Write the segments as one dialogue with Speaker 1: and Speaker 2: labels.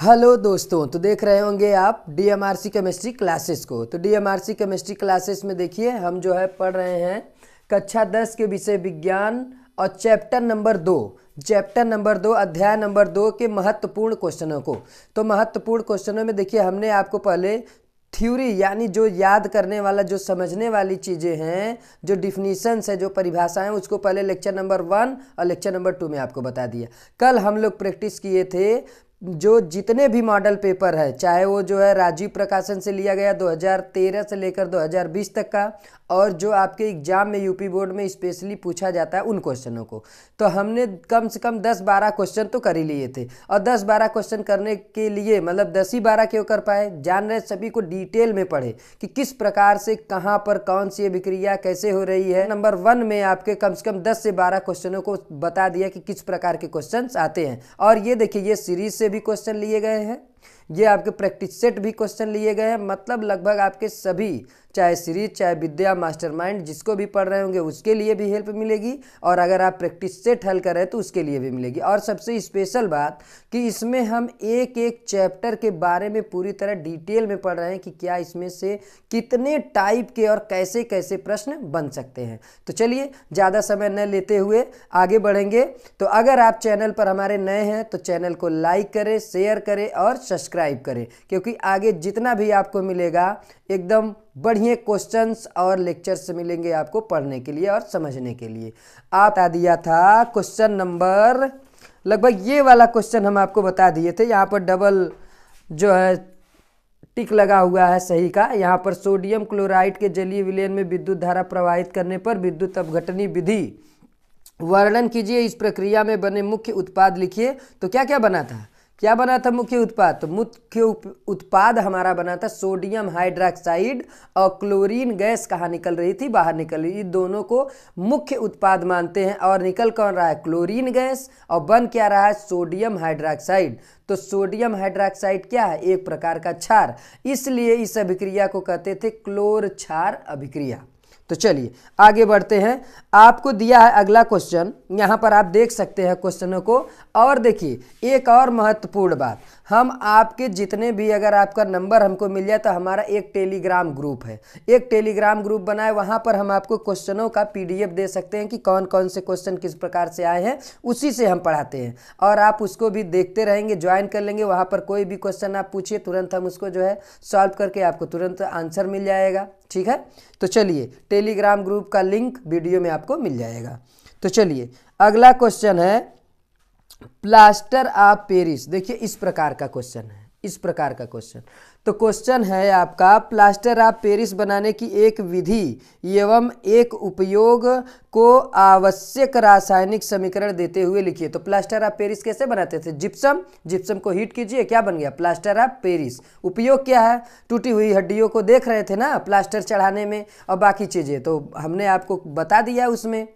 Speaker 1: Hello दोस्तों, तो देख रहे होंगे आप डीएमआरसी केमिस्ट्री क्लासेस को। तो डीएमआरसी केमिस्ट्री क्लासेस में देखिए हम जो है पढ़ रहे हैं कक्षा 10 के विषय विज्ञान और चैप्टर नंबर 2 अध्याय नंबर 2 के महत्वपूर्ण क्वेश्चनों को। तो महत्वपूर्ण क्वेश्चनों में देखिए हमने आपको पहले थ्योरी यानी जो याद करने वाला, जो समझने वाली चीज़ें हैं, जो डिफिनीशंस है, जो परिभाषाएं, उसको पहले लेक्चर नंबर 1 और लेक्चर नंबर 2 में आपको बता दिया। कल हम लोग प्रैक्टिस किए थे जो जितने भी मॉडल पेपर है, चाहे वो जो है राजीव प्रकाशन से लिया गया 2013 से लेकर 2020 तक का, और जो आपके एग्जाम में यूपी बोर्ड में स्पेशली पूछा जाता है उन क्वेश्चनों को। तो हमने कम से कम 10-12 क्वेश्चन तो कर ही लिए थे। और 10-12 क्वेश्चन करने के लिए मतलब 10 ही 12 क्यों कर पाए, जान रहे सभी को डिटेल में पढ़े कि किस प्रकार से कहाँ पर कौन सी अभिक्रिया कैसे हो रही है। नंबर 1 में आपके कम से कम 10 से 12 क्वेश्चनों को बता दिया कि किस प्रकार के क्वेश्चन आते हैं। और ये देखिए ये सीरीज से भी क्वेश्चन लिए गए हैं, ये आपके प्रैक्टिस सेट भी क्वेश्चन लिए गए हैं। मतलब लगभग आपके सभी, चाहे सीरीज चाहे विद्या मास्टरमाइंड, जिसको भी पढ़ रहे होंगे उसके लिए भी हेल्प मिलेगी, और अगर आप प्रैक्टिस सेट हल कर रहे हैं तो उसके लिए भी मिलेगी। और सबसे स्पेशल बात कि इसमें हम एक एक चैप्टर के बारे में पूरी तरह डिटेल में पढ़ रहे हैं कि क्या इसमें से कितने टाइप के और कैसे कैसे प्रश्न बन सकते हैं। तो चलिए ज़्यादा समय न लेते हुए आगे बढ़ेंगे। तो अगर आप चैनल पर हमारे नए हैं तो चैनल को लाइक करें, शेयर करें और सब्सक्राइब करें, क्योंकि आगे जितना भी आपको मिलेगा एकदम बढ़िया क्वेश्चंस और लेक्चर्स मिलेंगे आपको पढ़ने के लिए और समझने के लिए। आप बता दिया था क्वेश्चन नंबर, लगभग ये वाला क्वेश्चन हम आपको बता दिए थे। यहाँ पर डबल जो है टिक लगा हुआ है सही का। यहाँ पर सोडियम क्लोराइड के जलीय विलयन में विद्युत धारा प्रवाहित करने पर विद्युत अपघटनी विधि वर्णन कीजिए। इस प्रक्रिया में बने मुख्य उत्पाद लिखिए। तो क्या क्या बना था, क्या बना था मुख्य उत्पाद? तो मुख्य उत्पाद हमारा बना था सोडियम हाइड्रोक्साइड और क्लोरीन गैस कहाँ निकल रही थी, बाहर निकल रही थी। दोनों को मुख्य उत्पाद मानते हैं और निकल कौन रहा है? क्लोरीन गैस, और बन क्या रहा है? Sodium hydroxide. तो सोडियम हाइड्रोक्साइड क्या है? एक प्रकार का क्षार, इसलिए इस अभिक्रिया को कहते थे क्लोर क्षार अभिक्रिया। तो चलिए आगे बढ़ते हैं। आपको दिया है अगला क्वेश्चन, यहाँ पर आप देख सकते हैं क्वेश्चनों को। और देखिए एक और महत्वपूर्ण बात, हम आपके जितने भी, अगर आपका नंबर हमको मिल जाए तो हमारा एक टेलीग्राम ग्रुप है, एक टेलीग्राम ग्रुप बनाए, वहाँ पर हम आपको क्वेश्चनों का PDF दे सकते हैं कि कौन कौन से क्वेश्चन किस प्रकार से आए हैं, उसी से हम पढ़ाते हैं। और आप उसको भी देखते रहेंगे, ज्वाइन कर लेंगे। वहाँ पर कोई भी क्वेश्चन आप पूछिए, तुरंत हम उसको जो है सॉल्व करके आपको तुरंत आंसर मिल जाएगा। ठीक है, तो चलिए टेलीग्राम ग्रुप का लिंक वीडियो में आपको मिल जाएगा। तो चलिए अगला क्वेश्चन है प्लास्टर ऑफ पेरिस। देखिए इस प्रकार का क्वेश्चन है, इस प्रकार का क्वेश्चन। तो क्वेश्चन है आपका प्लास्टर ऑफ पेरिस बनाने की एक विधि एवं एक उपयोग को आवश्यक रासायनिक समीकरण देते हुए लिखिए। तो प्लास्टर ऑफ पेरिस कैसे बनाते थे? जिप्सम, जिप्सम को हीट कीजिए, क्या बन गया? Plaster of Paris. उपयोग क्या है? टूटी हुई हड्डियों को देख रहे थे ना प्लास्टर चढ़ाने में, और बाकी चीज़ें तो हमने आपको बता दिया उसमें,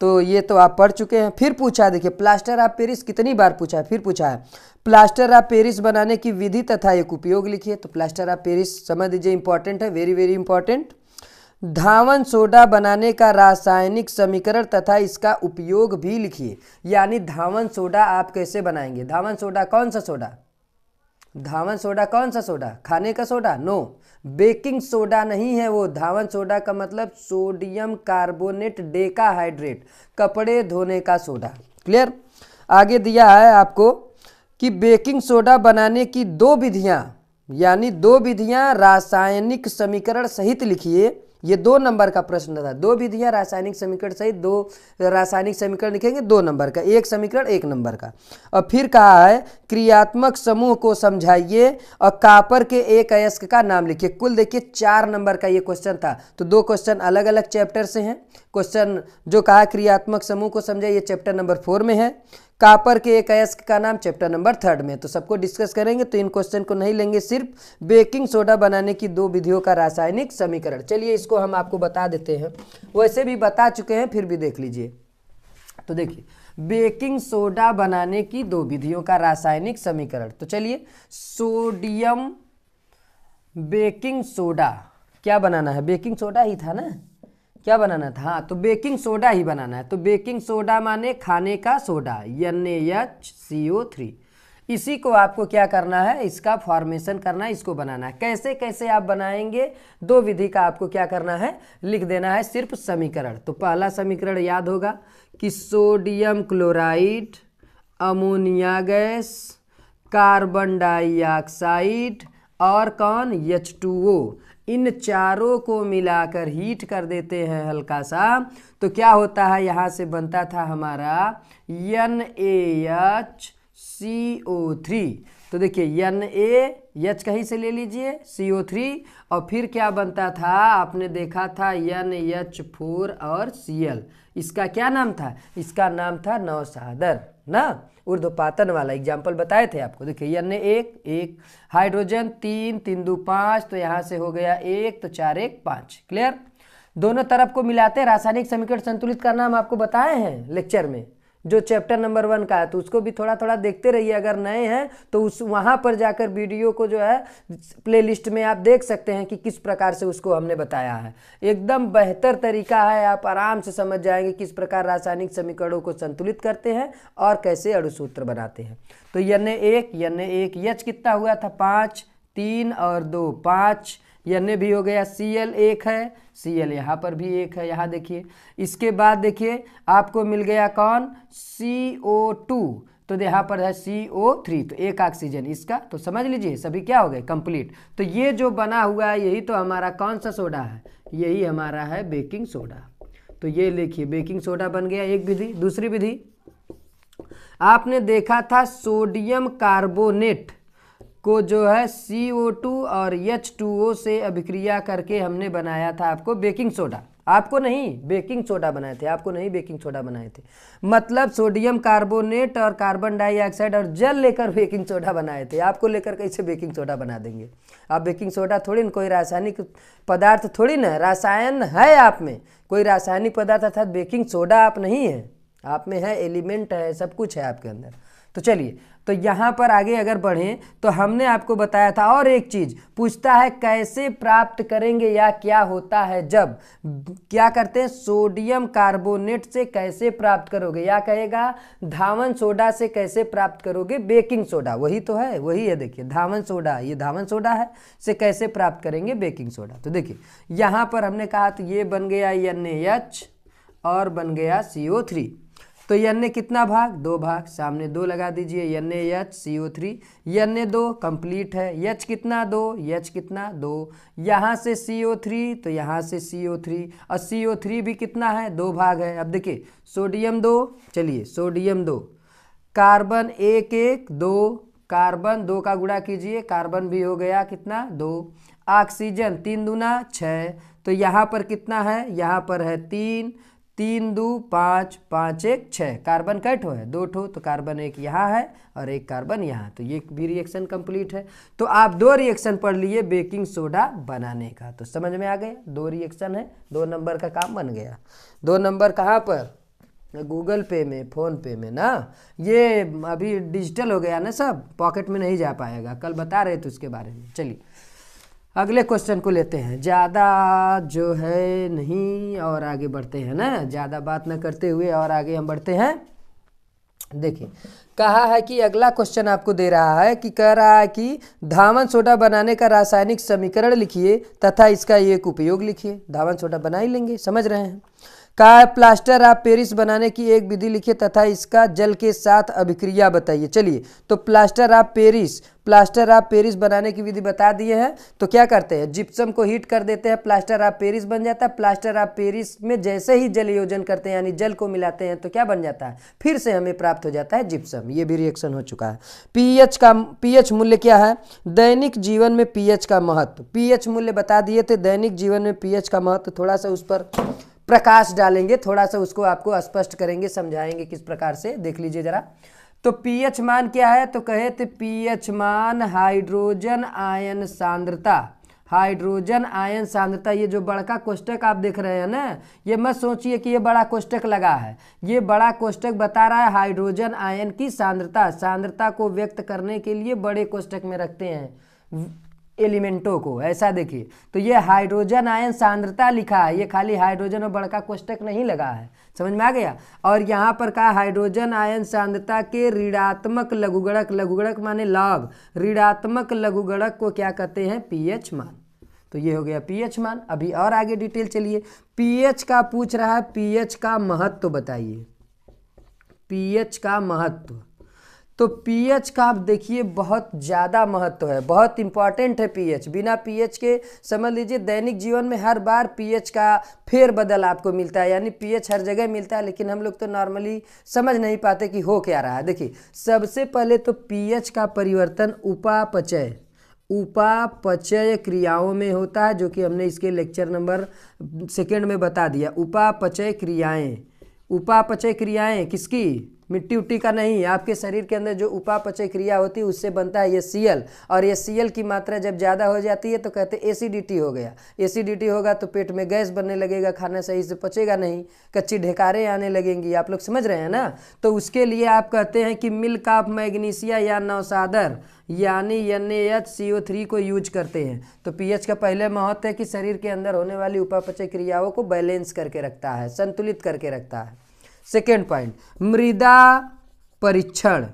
Speaker 1: तो ये तो आप पढ़ चुके हैं। फिर पूछा, देखिए प्लास्टर ऑफ पेरिस कितनी बार पूछा है, फिर पूछा है प्लास्टर ऑफ पेरिस बनाने की विधि तथा एक उपयोग लिखिए। तो प्लास्टर ऑफ पेरिस समझ लीजिए इंपॉर्टेंट है, वेरी वेरी इंपॉर्टेंट। धावन सोडा बनाने का रासायनिक समीकरण तथा इसका उपयोग भी लिखिए। यानी धावन सोडा आप कैसे बनाएंगे? धावन सोडा कौन सा सोडा? धावन सोडा कौन सा सोडा? खाने का सोडा? नो, बेकिंग सोडा नहीं है वो। धावन सोडा का मतलब सोडियम कार्बोनेट डेकाहाइड्रेट, कपड़े धोने का सोडा। क्लियर? आगे दिया है आपको कि बेकिंग सोडा बनाने की 2 विधियां, यानी 2 विधियां रासायनिक समीकरण सहित लिखिए। ये 2 नंबर का प्रश्न था। 2 विधियां रासायनिक समीकरण सहित, 2 रासायनिक समीकरण लिखेंगे 2 नंबर का, एक समीकरण 1 नंबर का। और फिर कहा है क्रियात्मक समूह को समझाइए और कॉपर के एक अयस्क का नाम लिखिए। कुल देखिए 4 नंबर का ये क्वेश्चन था। तो 2 क्वेश्चन अलग अलग चैप्टर से हैं। क्वेश्चन जो कहा क्रियात्मक समूह को समझाइए चैप्टर नंबर 4 में है, कॉपर के एक अयस्क का नाम चैप्टर नंबर 3 में। तो सबको डिस्कस करेंगे, तो इन क्वेश्चन को नहीं लेंगे, सिर्फ बेकिंग सोडा बनाने की 2 विधियों का रासायनिक समीकरण। चलिए इसको हम आपको बता देते हैं, वैसे भी बता चुके हैं, फिर भी देख लीजिए। तो देखिए बेकिंग सोडा बनाने की 2 विधियों का रासायनिक समीकरण। तो चलिए सोडियम बेकिंग सोडा क्या बनाना है? बेकिंग सोडा ही था ना, क्या बनाना था? हाँ, तो बेकिंग सोडा ही बनाना है। तो बेकिंग सोडा माने खाने का सोडा, NaHCO3। इसी को आपको क्या करना है, इसका फॉर्मेशन करना है, इसको बनाना है। कैसे कैसे आप बनाएंगे, दो विधि का आपको क्या करना है, लिख देना है सिर्फ समीकरण। तो पहला समीकरण याद होगा कि sodium chloride, ammonia gas, carbon dioxide और कौन, H2O, इन चारों को मिलाकर हीट कर देते हैं हल्का सा, तो क्या होता है, यहाँ से बनता था हमारा NaHCO3। तो देखिए NaH कहीं से ले लीजिए, CO3, और फिर क्या बनता था, आपने देखा था NH4 और Cl। इसका क्या नाम था, इसका नाम था नौसादर ना, ऊर्ध्वपातन वाला एग्जाम्पल बताए थे आपको। देखिए Na एक हाइड्रोजन 3 3 2 5, तो यहाँ से हो गया 1, तो 4 1 5। क्लियर। दोनों तरफ को मिलाते रासायनिक समीकरण संतुलित करना हम आपको बताए हैं लेक्चर में, जो चैप्टर नंबर 1 का है, तो उसको भी थोड़ा थोड़ा देखते रहिए। अगर नए हैं तो उस वहाँ पर जाकर वीडियो को जो है प्लेलिस्ट में आप देख सकते हैं कि किस प्रकार से उसको हमने बताया है। एकदम बेहतर तरीका है, आप आराम से समझ जाएंगे किस प्रकार रासायनिक समीकरणों को संतुलित करते हैं और कैसे अणुसूत्र बनाते हैं। तो Na1 H कितना हुआ था, 5 3 और 2 5, Na भी हो गया, Cl 1 है, Cl यहाँ पर भी 1 है, यहाँ देखिए। इसके बाद देखिए आपको मिल गया कौन, CO2, तो यहाँ पर है CO3, तो 1 ऑक्सीजन इसका, तो समझ लीजिए सभी क्या हो गए, कंप्लीट। तो ये जो बना हुआ है यही तो हमारा कौन सा सोडा है, यही हमारा है बेकिंग सोडा। तो ये लिखिए बेकिंग सोडा बन गया एक विधि। दूसरी विधि आपने देखा था सोडियम कार्बोनेट को जो है CO2 और H2O से अभिक्रिया करके हमने बनाया था आपको बेकिंग सोडा। आपको नहीं बेकिंग सोडा बनाए थे, आपको नहीं बेकिंग सोडा बनाए थे, मतलब सोडियम कार्बोनेट और कार्बन डाइऑक्साइड और जल लेकर बेकिंग सोडा बनाए थे। आपको लेकर कैसे बेकिंग सोडा बना देंगे आप, बेकिंग सोडा थोड़ी ना कोई रासायनिक पदार्थ, थोड़ी ना रसायन है आप में, कोई रासायनिक पदार्थ अर्थात बेकिंग सोडा आप नहीं है, आप में है एलिमेंट है, सब कुछ है आपके अंदर। तो चलिए, तो यहाँ पर आगे अगर बढ़ें तो हमने आपको बताया था और एक चीज पूछता है कैसे प्राप्त करेंगे या क्या होता है जब क्या करते हैं, सोडियम कार्बोनेट से कैसे प्राप्त करोगे, या कहेगा धावन सोडा से कैसे प्राप्त करोगे बेकिंग सोडा, वही तो है, वही है। देखिए धावन सोडा, ये धावन सोडा है, से कैसे प्राप्त करेंगे बेकिंग सोडा। तो देखिए यहाँ पर हमने कहा तो ये बन गया NaH और बन गया CO3। तो Na कितना भाग, 2 भाग, सामने 2 लगा दीजिए, NaH CO3, Na2 कंप्लीट है, H कितना 2, H कितना 2, यहाँ से CO3 तो यहाँ से CO3, और CO3 भी कितना है, 2 भाग है। अब देखिए सोडियम 2, चलिए सोडियम 2, कार्बन 1 1 2, कार्बन 2 का गुणा कीजिए, कार्बन भी हो गया कितना 2, ऑक्सीजन 3 दूना 6, तो यहाँ पर कितना है, यहाँ पर है 3 3 2 5 5 1 6, कार्बन कट हो है 2 ठो, तो कार्बन 1 यहाँ है और 1 कार्बन यहाँ, तो ये भी रिएक्शन कंप्लीट है। तो आप 2 रिएक्शन पढ़ लिए बेकिंग सोडा बनाने का, तो समझ में आ गया, 2 रिएक्शन है, 2 नंबर का काम बन गया। 2 नंबर कहाँ पर, गूगल पे में, फोन पे में ना, ये अभी डिजिटल हो गया ना सब, पॉकेट में नहीं जा पाएगा, कल बता रहे थे उसके बारे में। चलिए अगले क्वेश्चन को लेते हैं, ज़्यादा जो है नहीं और आगे बढ़ते हैं ना, ज़्यादा बात न करते हुए और आगे हम बढ़ते हैं। देखिए कहा है कि अगला क्वेश्चन आपको दे रहा है कि कह रहा है कि धावन सोडा बनाने का रासायनिक समीकरण लिखिए तथा इसका एक उपयोग लिखिए। धावन सोडा बना ही लेंगे, समझ रहे हैं। कहा है प्लास्टर ऑफ पेरिस बनाने की एक विधि लिखिए तथा इसका जल के साथ अभिक्रिया बताइए। चलिए तो प्लास्टर ऑफ पेरिस बनाने की विधि बता दिए हैं। तो क्या करते हैं, जिप्सम को हीट कर देते हैं, प्लास्टर ऑफ पेरिस बन जाता है। प्लास्टर ऑफ पेरिस में जैसे ही जल योजन करते हैं यानी जल को मिलाते हैं तो क्या बन जाता है, फिर से हमें प्राप्त हो जाता है जिप्सम। ये भी रिएक्शन हो चुका है। पीएच मूल्य क्या है, दैनिक जीवन में पीएच का महत्व, पीएच मूल्य बता दिए थे। दैनिक जीवन में पीएच का महत्व थोड़ा सा उस पर प्रकाश डालेंगे, थोड़ा सा उसको आपको स्पष्ट करेंगे, समझाएंगे किस प्रकार से, देख लीजिए जरा। तो पीएच मान क्या है, तो कहे थे पीएच मान हाइड्रोजन आयन सांद्रता, हाइड्रोजन आयन सांद्रता। ये जो बड़ा कोष्टक आप देख रहे हैं ना, ये मत सोचिए कि ये बड़ा कोष्टक लगा है, ये बड़ा कोष्टक बता रहा है हाइड्रोजन आयन की सांद्रता। सांद्रता को व्यक्त करने के लिए बड़े कोष्टक में रखते हैं, एलिमेंटों को। ऐसा देखिए, तो ये हाइड्रोजन आयन सांद्रता लिखा है, ये खाली हाइड्रोजन और बड़का कोष्टक नहीं लगा है, समझ में आ गया। और यहाँ पर कहा हाइड्रोजन आयन सांद्रता के ऋणात्मक लघुगणक, लघुगणक माने लॉग, ऋणात्मक लघुगणक को क्या कहते हैं, पीएच मान। तो ये हो गया पीएच मान। अभी और आगे डिटेल चलिए, पीएच का पूछ रहा है, पीएच का महत्व बताइए, पीएच का महत्व। तो पीएच का आप देखिए बहुत ज़्यादा महत्व है, बहुत इंपॉर्टेंट है पीएच। बिना पीएच के समझ लीजिए दैनिक जीवन में हर बार पीएच का फेरबदल आपको मिलता है, यानी पीएच हर जगह मिलता है, लेकिन हम लोग तो नॉर्मली समझ नहीं पाते कि हो क्या रहा है। देखिए सबसे पहले तो पीएच का परिवर्तन उपापचय, उपापचय क्रियाओं में होता है, जो कि हमने इसके लेक्चर नंबर 2 में बता दिया। उपापचय क्रियाएं, उपापचय क्रियाएं किसकी, मिट्टी उट्टी का नहीं, आपके शरीर के अंदर जो उपापचय क्रिया होती है उससे बनता है ये Cl, और ये Cl की मात्रा जब ज़्यादा हो जाती है तो कहते हैं एसिडिटी हो गया। एसिडिटी होगा तो पेट में गैस बनने लगेगा, खाना सही से पचेगा नहीं, कच्ची ढेकारें आने लगेंगी। आप लोग समझ रहे हैं ना। तो उसके लिए आप कहते हैं कि मिल्क ऑफ मैग्नीशिया या नौसादर यानी NaHCO3 को यूज करते हैं। तो पीएच का पहले महत्व है कि शरीर के अंदर होने वाली उपापचय क्रियाओं को बैलेंस करके रखता है, संतुलित करके रखता है। सेकेंड पॉइंट, मृदा परीक्षण,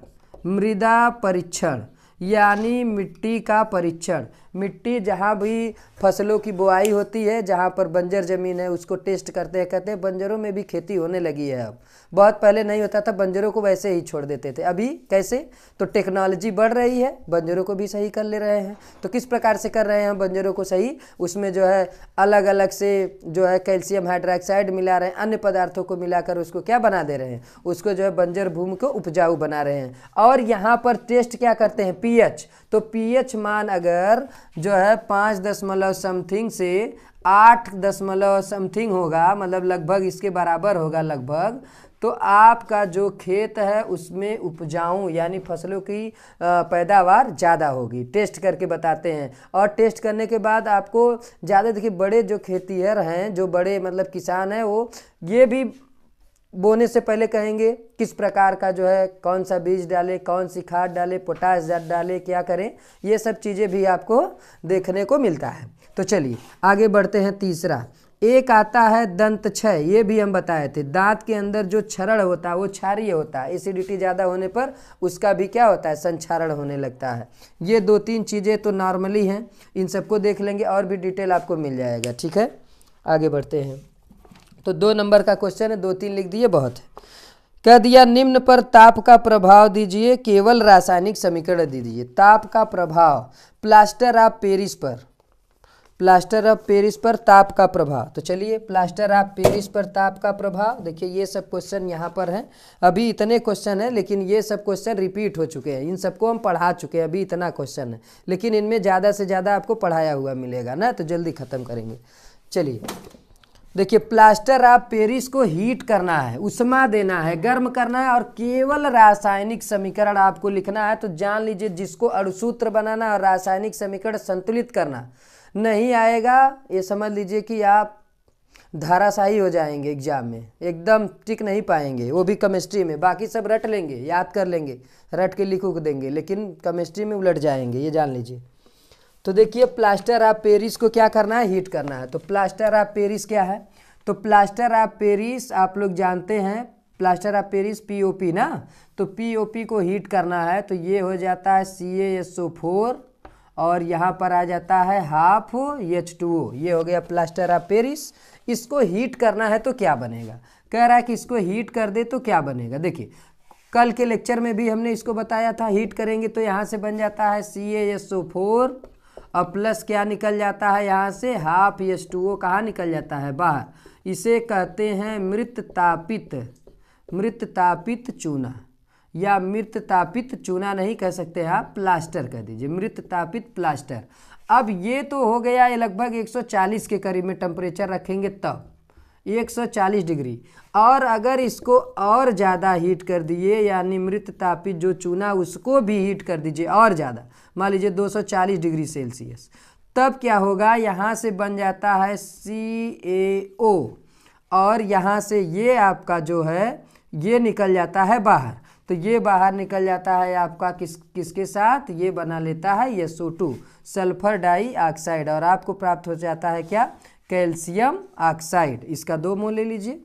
Speaker 1: मृदा परीक्षण यानी मिट्टी का परीक्षण। मिट्टी जहाँ भी फसलों की बुआई होती है, जहाँ पर बंजर ज़मीन है उसको टेस्ट करते हैं। कहते हैं बंजरों में भी खेती होने लगी है अब, बहुत पहले नहीं होता था, बंजरों को वैसे ही छोड़ देते थे। अभी कैसे, तो टेक्नोलॉजी बढ़ रही है, बंजरों को भी सही कर ले रहे हैं। तो किस प्रकार से कर रहे हैं बंजरों को सही, उसमें जो है अलग अलग से जो है कैल्शियम हाइड्रोक्साइड मिला रहे हैं, अन्य पदार्थों को मिलाकर उसको क्या बना दे रहे हैं, उसको जो है बंजर भूमि को उपजाऊ बना रहे हैं। और यहाँ पर टेस्ट क्या करते हैं, पीएच। तो पीएच मान अगर जो है 5 दशमलव समथिंग से 8 दशमलव समथिंग होगा, मतलब लगभग इसके बराबर होगा लगभग, तो आपका जो खेत है उसमें उपजाऊ यानी फसलों की पैदावार ज़्यादा होगी। टेस्ट करके बताते हैं, और टेस्ट करने के बाद आपको ज़्यादा देखिए बड़े जो खेतीहर हैं, जो बड़े मतलब किसान हैं, वो ये भी बोने से पहले कहेंगे किस प्रकार का जो है कौन सा बीज डालें, कौन सी खाद डालें, पोटाश डालें, क्या करें, ये सब चीज़ें भी आपको देखने को मिलता है। तो चलिए आगे बढ़ते हैं। तीसरा एक आता है दंत क्षय, ये भी हम बताए थे। दांत के अंदर जो क्षरण होता है वो क्षारीय होता है, एसिडिटी ज़्यादा होने पर उसका भी क्या होता है, संक्षारण होने लगता है। ये 2-3 चीज़ें तो नॉर्मली हैं, इन सबको देख लेंगे और भी डिटेल आपको मिल जाएगा। ठीक है, आगे बढ़ते हैं। तो 2 नंबर का क्वेश्चन है, 2-3 लिख दिए, बहुत है। कह दिया निम्न पर ताप का प्रभाव दीजिए, केवल रासायनिक समीकरण दीजिए। ताप का प्रभाव प्लास्टर ऑफ पेरिस पर, प्लास्टर ऑफ पेरिस पर ताप का प्रभाव। तो चलिए प्लास्टर ऑफ पेरिस पर ताप का प्रभाव, देखिए ये सब क्वेश्चन यहाँ पर हैं। अभी इतने क्वेश्चन हैं, लेकिन ये सब क्वेश्चन रिपीट हो चुके हैं, इन सबको हम पढ़ा चुके हैं। अभी इतना क्वेश्चन है, लेकिन इनमें ज़्यादा से ज़्यादा आपको पढ़ाया हुआ मिलेगा ना, तो जल्दी ख़त्म करेंगे। चलिए देखिए, प्लास्टर ऑफ पेरिस को हीट करना है, उष्मा देना है, गर्म करना है, और केवल रासायनिक समीकरण आपको लिखना है। तो जान लीजिए जिसको अणुसूत्र बनाना और रासायनिक समीकरण संतुलित करना नहीं आएगा, ये समझ लीजिए कि आप धाराशाही हो जाएंगे एग्जाम में, एकदम टिक नहीं पाएंगे, वो भी केमिस्ट्री में। बाकी सब रट लेंगे, याद कर लेंगे, रट के लिख देंगे, लेकिन केमिस्ट्री में उलट जाएंगे, ये जान लीजिए। तो देखिए प्लास्टर ऑफ पेरिस को क्या करना है, हीट करना है। तो प्लास्टर ऑफ पेरिस क्या है, तो प्लास्टर ऑफ पेरिस आप लोग जानते हैं, प्लास्टर ऑफ पेरिस POP ना, तो POP को हीट करना है। तो ये हो जाता है CaSO4 और यहाँ पर आ जाता है हाफ H2O, ये हो गया प्लास्टर ऑफ पेरिस। इसको हीट करना है तो क्या बनेगा, कह रहा है कि इसको हीट कर दे तो क्या बनेगा। देखिए कल के लेक्चर में भी हमने इसको बताया था, हीट करेंगे तो यहाँ से बन जाता है CaSO4 और प्लस क्या निकल जाता है यहाँ से, हाफ H2O कहाँ निकल जाता है, बाहर। इसे कहते हैं मृत तापित, मृत तापित चूना, या मृत तापित चूना नहीं कह सकते आप, प्लास्टर कह दीजिए, मृत तापित प्लास्टर। अब ये तो हो गया, ये लगभग 140 के करीब में टेम्परेचर रखेंगे तब 140 डिग्री। और अगर इसको और ज़्यादा हीट कर दिए, यानी मृत तापित जो चूना उसको भी हीट कर दीजिए और ज़्यादा, मान लीजिए 240 डिग्री सेल्सियस, तब क्या होगा, यहाँ से बन जाता है CaO और यहाँ से ये आपका जो है ये निकल जाता है बाहर। तो ये बाहर निकल जाता है आपका किसके साथ, ये बना लेता है SO2 सल्फर डाइऑक्साइड, और आपको प्राप्त हो जाता है क्या, कैल्शियम ऑक्साइड। इसका 2 मोल ले लीजिए,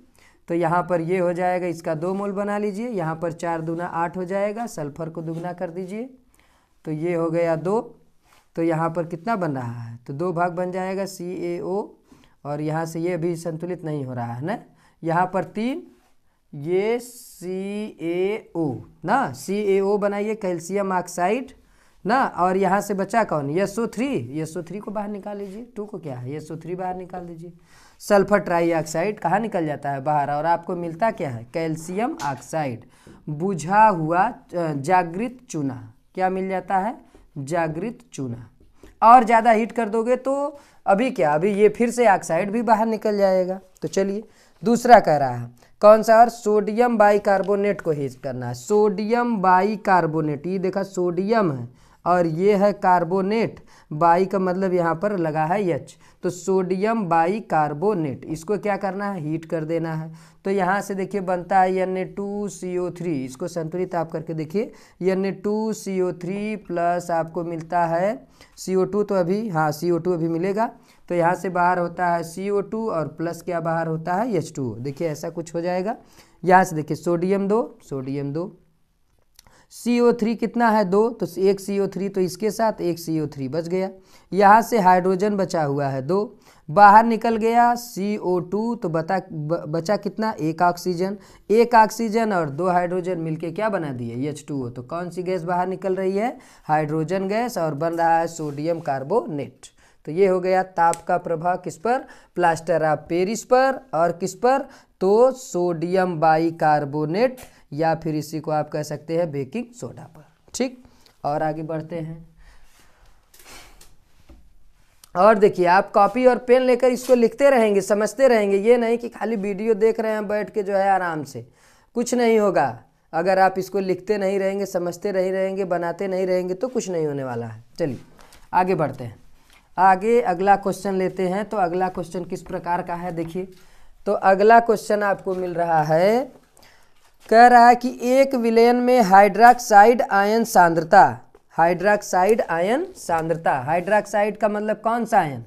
Speaker 1: तो यहाँ पर ये हो जाएगा, इसका 2 मोल बना लीजिए, यहाँ पर 4 दूना 8 हो जाएगा, सल्फर को दुगना कर दीजिए, तो ये हो गया 2। तो यहाँ पर कितना बन रहा है, तो 2 भाग बन जाएगा CaO, और यहाँ से ये भी संतुलित नहीं हो रहा है ना, यहाँ पर 3, ये CaO ना, CaO बनाइए कैल्शियम ऑक्साइड ना, और यहाँ से बचा कौन, SO3 को बाहर निकाल लीजिए, 2 को क्या है, SO3 बाहर निकाल दीजिए, सल्फर ट्राइऑक्साइड कहाँ निकल जाता है बाहर, और आपको मिलता क्या है, कैल्शियम ऑक्साइड, बुझा हुआ जागृत चूना, क्या मिल जाता है, जागृत चूना। और ज़्यादा हीट कर दोगे तो अभी क्या, अभी ये फिर से ऑक्साइड भी बाहर निकल जाएगा। तो चलिए दूसरा कह रहा है कौन सा, और सोडियम बाइकार्बोनेट को हीट करना है, सोडियम बाइकार्बोनेट, ये देखा सोडियम है और ये है कार्बोनेट, बाई का मतलब यहाँ पर लगा है H, तो सोडियम बाइकार्बोनेट, इसको क्या करना है, हीट कर देना है। तो यहाँ से देखिए बनता है Na2CO3, इसको संतुलित आप करके देखिए, Na2CO3 प्लस आपको मिलता है CO2, तो अभी हाँ CO2 अभी मिलेगा, तो यहाँ से बाहर होता है CO2 और प्लस क्या बाहर होता है H2O, देखिए ऐसा कुछ हो जाएगा। यहाँ से देखिए सोडियम 2, CO3 कितना है 2, तो एक CO3, तो इसके साथ एक CO3 बच गया। यहाँ से हाइड्रोजन बचा हुआ है 2, बाहर निकल गया CO2, तो बचा कितना, एक ऑक्सीजन और 2 हाइड्रोजन मिलके क्या बना दिए H2O, तो कौन सी गैस बाहर निकल रही है, हाइड्रोजन गैस, और बन रहा है सोडियम कार्बोनेट। तो ये हो गया ताप का प्रभाव किस पर, प्लास्टर ऑफ पेरिस पर, और किस पर, तो सोडियम बाइकार्बोनेट, या फिर इसी को आप कह सकते हैं बेकिंग सोडा पर। ठीक, और आगे बढ़ते हैं, और देखिए आप कॉपी और पेन लेकर इसको लिखते रहेंगे, समझते रहेंगे, ये नहीं कि खाली वीडियो देख रहे हैं बैठ के जो है आराम से, कुछ नहीं होगा। अगर आप इसको लिखते नहीं रहेंगे, समझते नहीं रहेंगे, बनाते नहीं रहेंगे, तो कुछ नहीं होने वाला है। चलिए आगे बढ़ते हैं, आगे अगला क्वेश्चन लेते हैं। तो अगला क्वेश्चन किस प्रकार का है देखिए, तो अगला क्वेश्चन आपको मिल रहा है, कह रहा है कि एक विलयन में हाइड्रोक्साइड आयन सांद्रता, हाइड्रोक्साइड आयन सांद्रता, हाइड्रोक्साइड का मतलब कौन सा ion,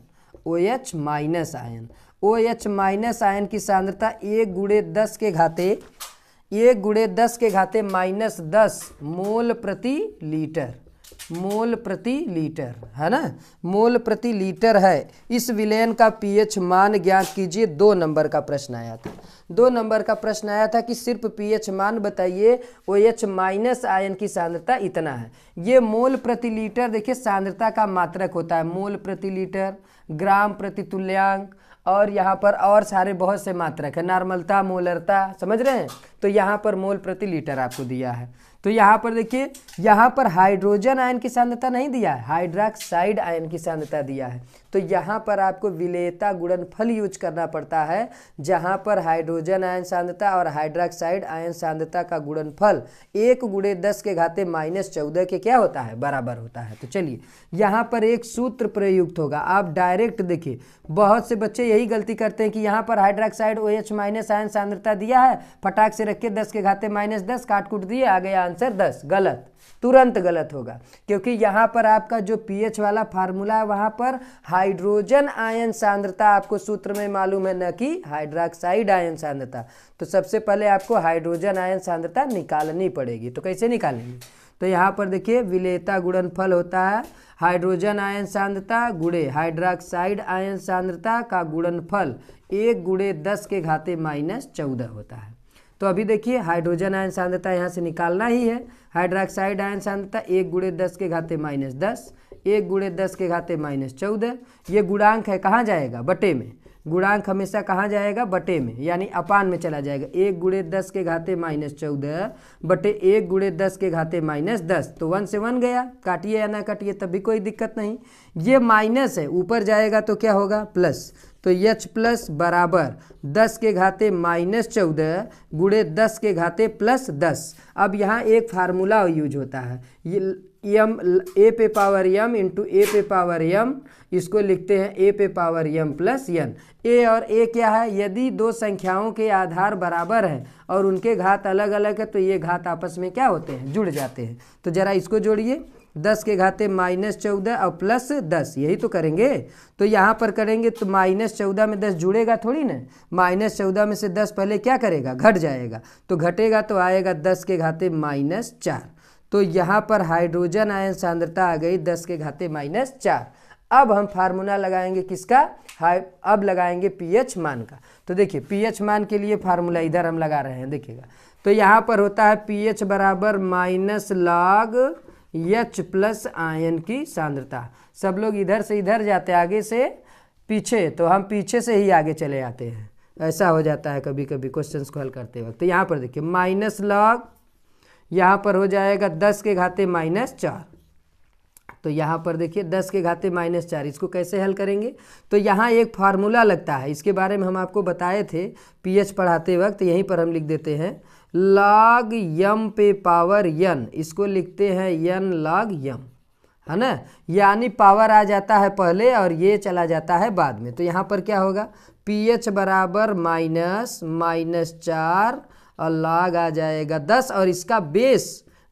Speaker 1: OH minus ion, OH minus ion की सांद्रता 1 × 10 के घाते -10 मोल प्रति लीटर, मोल प्रति लीटर है ना, मोल प्रति लीटर है। इस विलयन का pH मान ज्ञात कीजिए। 2 नंबर का प्रश्न आया था, 2 नंबर का प्रश्न आया था कि सिर्फ pH मान बताइए, OH माइनस आयन की सांद्रता इतना है। ये मोल प्रति लीटर देखिए सांद्रता का मात्रक होता है, मोल प्रति लीटर, ग्राम प्रति तुल्यांक, और यहाँ पर और सारे बहुत से मात्रक है, नॉर्मलता, मोलरता, समझ रहे हैं। तो यहाँ पर मोल प्रति लीटर आपको दिया है। तो यहाँ पर देखिए, यहाँ पर हाइड्रोजन आयन की सांद्रता नहीं दिया है, हाइड्रोक्साइड आयन की सांद्रता दिया है। तो यहाँ पर आपको विलेयता गुणनफल यूज करना पड़ता है, जहाँ पर हाइड्रोजन आयन सांद्रता और हाइड्रोक्साइड आयन सांद्रता का गुणनफल 1 × 10 के घाते -14 के क्या होता है, बराबर होता है। तो चलिए यहाँ पर एक सूत्र प्रयुक्त होगा, आप डायरेक्ट देखिए, बहुत से बच्चे यही गलती करते हैं कि यहाँ पर हाइड्रोक्साइड OH माइनस आयन सांद्रता दिया है, फटाक से रख के 10 के घाते -10 काट कूट दिए, आ गया आंसर 10, गलत, तुरंत गलत होगा, क्योंकि यहाँ पर आपका जो pH वाला फार्मूला है वहाँ पर हाइड्रोजन आयन सांद्रता आपको सूत्र में मालूम है, न कि हाइड्रोक्साइड आयन सांद्रता। तो सबसे पहले आपको हाइड्रोजन आयन सांद्रता निकालनी पड़ेगी। तो कैसे निकालेंगे, तो यहाँ पर देखिए विलेयता गुणनफल होता है हाइड्रोजन आयन सांद्रता गुणे हाइड्रोक्साइड आयन सांद्रता का गुणनफल 1 × 10 के घाते -14 होता है। तो अभी देखिए हाइड्रोजन आयन सांद्रता यहाँ से निकालना ही है, हाइड्रोक्साइड आयन सांद्रता 1 × 10 के घाते -10, 1 × 10 के घाते -14, ये गुणांक है, कहाँ जाएगा, बटे में, गुणांक हमेशा कहाँ जाएगा, बटे में, यानी अपान में चला जाएगा। 1 × 10 के घाते -14 बटे 1 × 10 के घाते -10, तो 1 से 1 गया, काटिए या ना काटिए तब भी कोई दिक्कत नहीं। ये माइनस है, ऊपर जाएगा तो क्या होगा, प्लस, तो H प्लस बराबर 10 के घाते -14 × 10 के घाते +10। अब यहाँ एक फार्मूला यूज होता है, ये यम ए पे पावर यम इंटू ए पे पावर यम, इसको लिखते हैं ए पे पावर यम प्लस यन। ए और ए क्या है, यदि दो संख्याओं के आधार बराबर हैं और उनके घात अलग अलग है तो ये घात आपस में क्या होते हैं, जुड़ जाते हैं। तो जरा इसको जोड़िए, 10 के घाते -14 और प्लस 10, यही तो करेंगे। तो यहाँ पर करेंगे तो -14 में 10 जुड़ेगा थोड़ी ना, -14 में से 10 पहले क्या करेगा, घट जाएगा, तो घटेगा तो आएगा 10 के घाते -4। तो यहाँ पर हाइड्रोजन आयन सांद्रता आ गई 10 के घाते -4। अब हम फार्मूला लगाएंगे किसका, अब लगाएंगे पीएच मान का। तो देखिए पीएच मान के लिए फार्मूला इधर हम लगा रहे हैं, देखिएगा। तो यहाँ पर होता है पीएच बराबर -log H प्लस आयन की सांद्रता। सब लोग इधर से इधर जाते हैं, आगे से पीछे, तो हम पीछे से ही आगे चले आते हैं, ऐसा हो जाता है कभी कभी क्वेश्चंस को हल करते वक्त। तो यहाँ पर देखिए -log, यहाँ पर हो जाएगा 10 के घाते -4। तो यहाँ पर देखिए 10 के घाते -4, इसको कैसे हल करेंगे, तो यहाँ एक फार्मूला लगता है, इसके बारे में हम आपको बताए थे पीएच पढ़ाते वक्त, यहीं पर हम लिख देते हैं log यम पे पावर यन, इसको लिखते हैं यन log यम, है ना, यानी पावर आ जाता है पहले और ये चला जाता है बाद में। तो यहाँ पर क्या होगा, पीएच बराबर -4 और log आ जाएगा 10, और इसका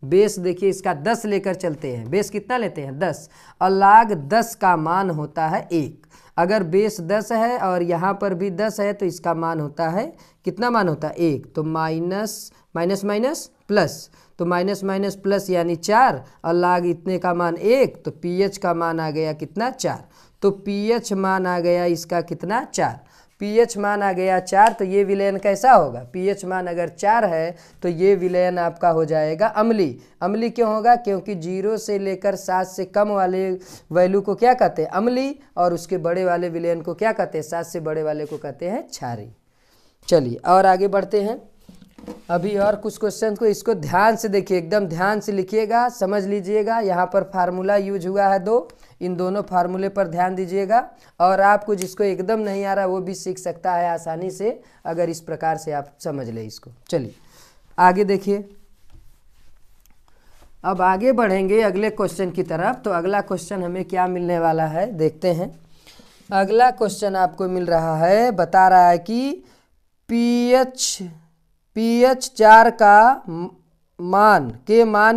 Speaker 1: बेस देखिए, इसका 10 लेकर चलते हैं, बेस कितना लेते हैं 10, और log 10 का मान होता है 1। अगर बेस 10 है और यहाँ पर भी 10 है तो इसका मान होता है, कितना मान होता है 1। तो माइनस माइनस प्लस, तो माइनस माइनस प्लस यानी 4, और log इतने का मान 1, तो पीएच का मान आ गया कितना 4। तो पीएच मान आ गया इसका कितना 4, पीएच मान आ गया 4। तो ये विलयन कैसा होगा, पीएच मान अगर 4 है तो ये विलयन आपका हो जाएगा अम्लीय। अम्लीय क्यों होगा, क्योंकि 0 से लेकर 7 से कम वाले वैल्यू को क्या कहते हैं, अम्लीय, और उसके बड़े वाले विलयन को क्या कहते हैं, 7 से बड़े वाले को कहते हैं क्षारीय। चलिए और आगे बढ़ते हैं। अभी और कुछ क्वेश्चन को, इसको ध्यान से देखिए, एकदम ध्यान से लिखिएगा, समझ लीजिएगा। यहाँ पर फार्मूला यूज हुआ है 2, इन दोनों फार्मूले पर ध्यान दीजिएगा, और आपको जिसको एकदम नहीं आ रहा वो भी सीख सकता है आसानी से, अगर इस प्रकार से आप समझ ले इसको। चलिए आगे देखिए, अब आगे बढ़ेंगे अगले क्वेश्चन की तरफ। तो अगला क्वेश्चन हमें क्या मिलने वाला है, देखते हैं। अगला क्वेश्चन आपको मिल रहा है, बता रहा है कि pH 4 का मान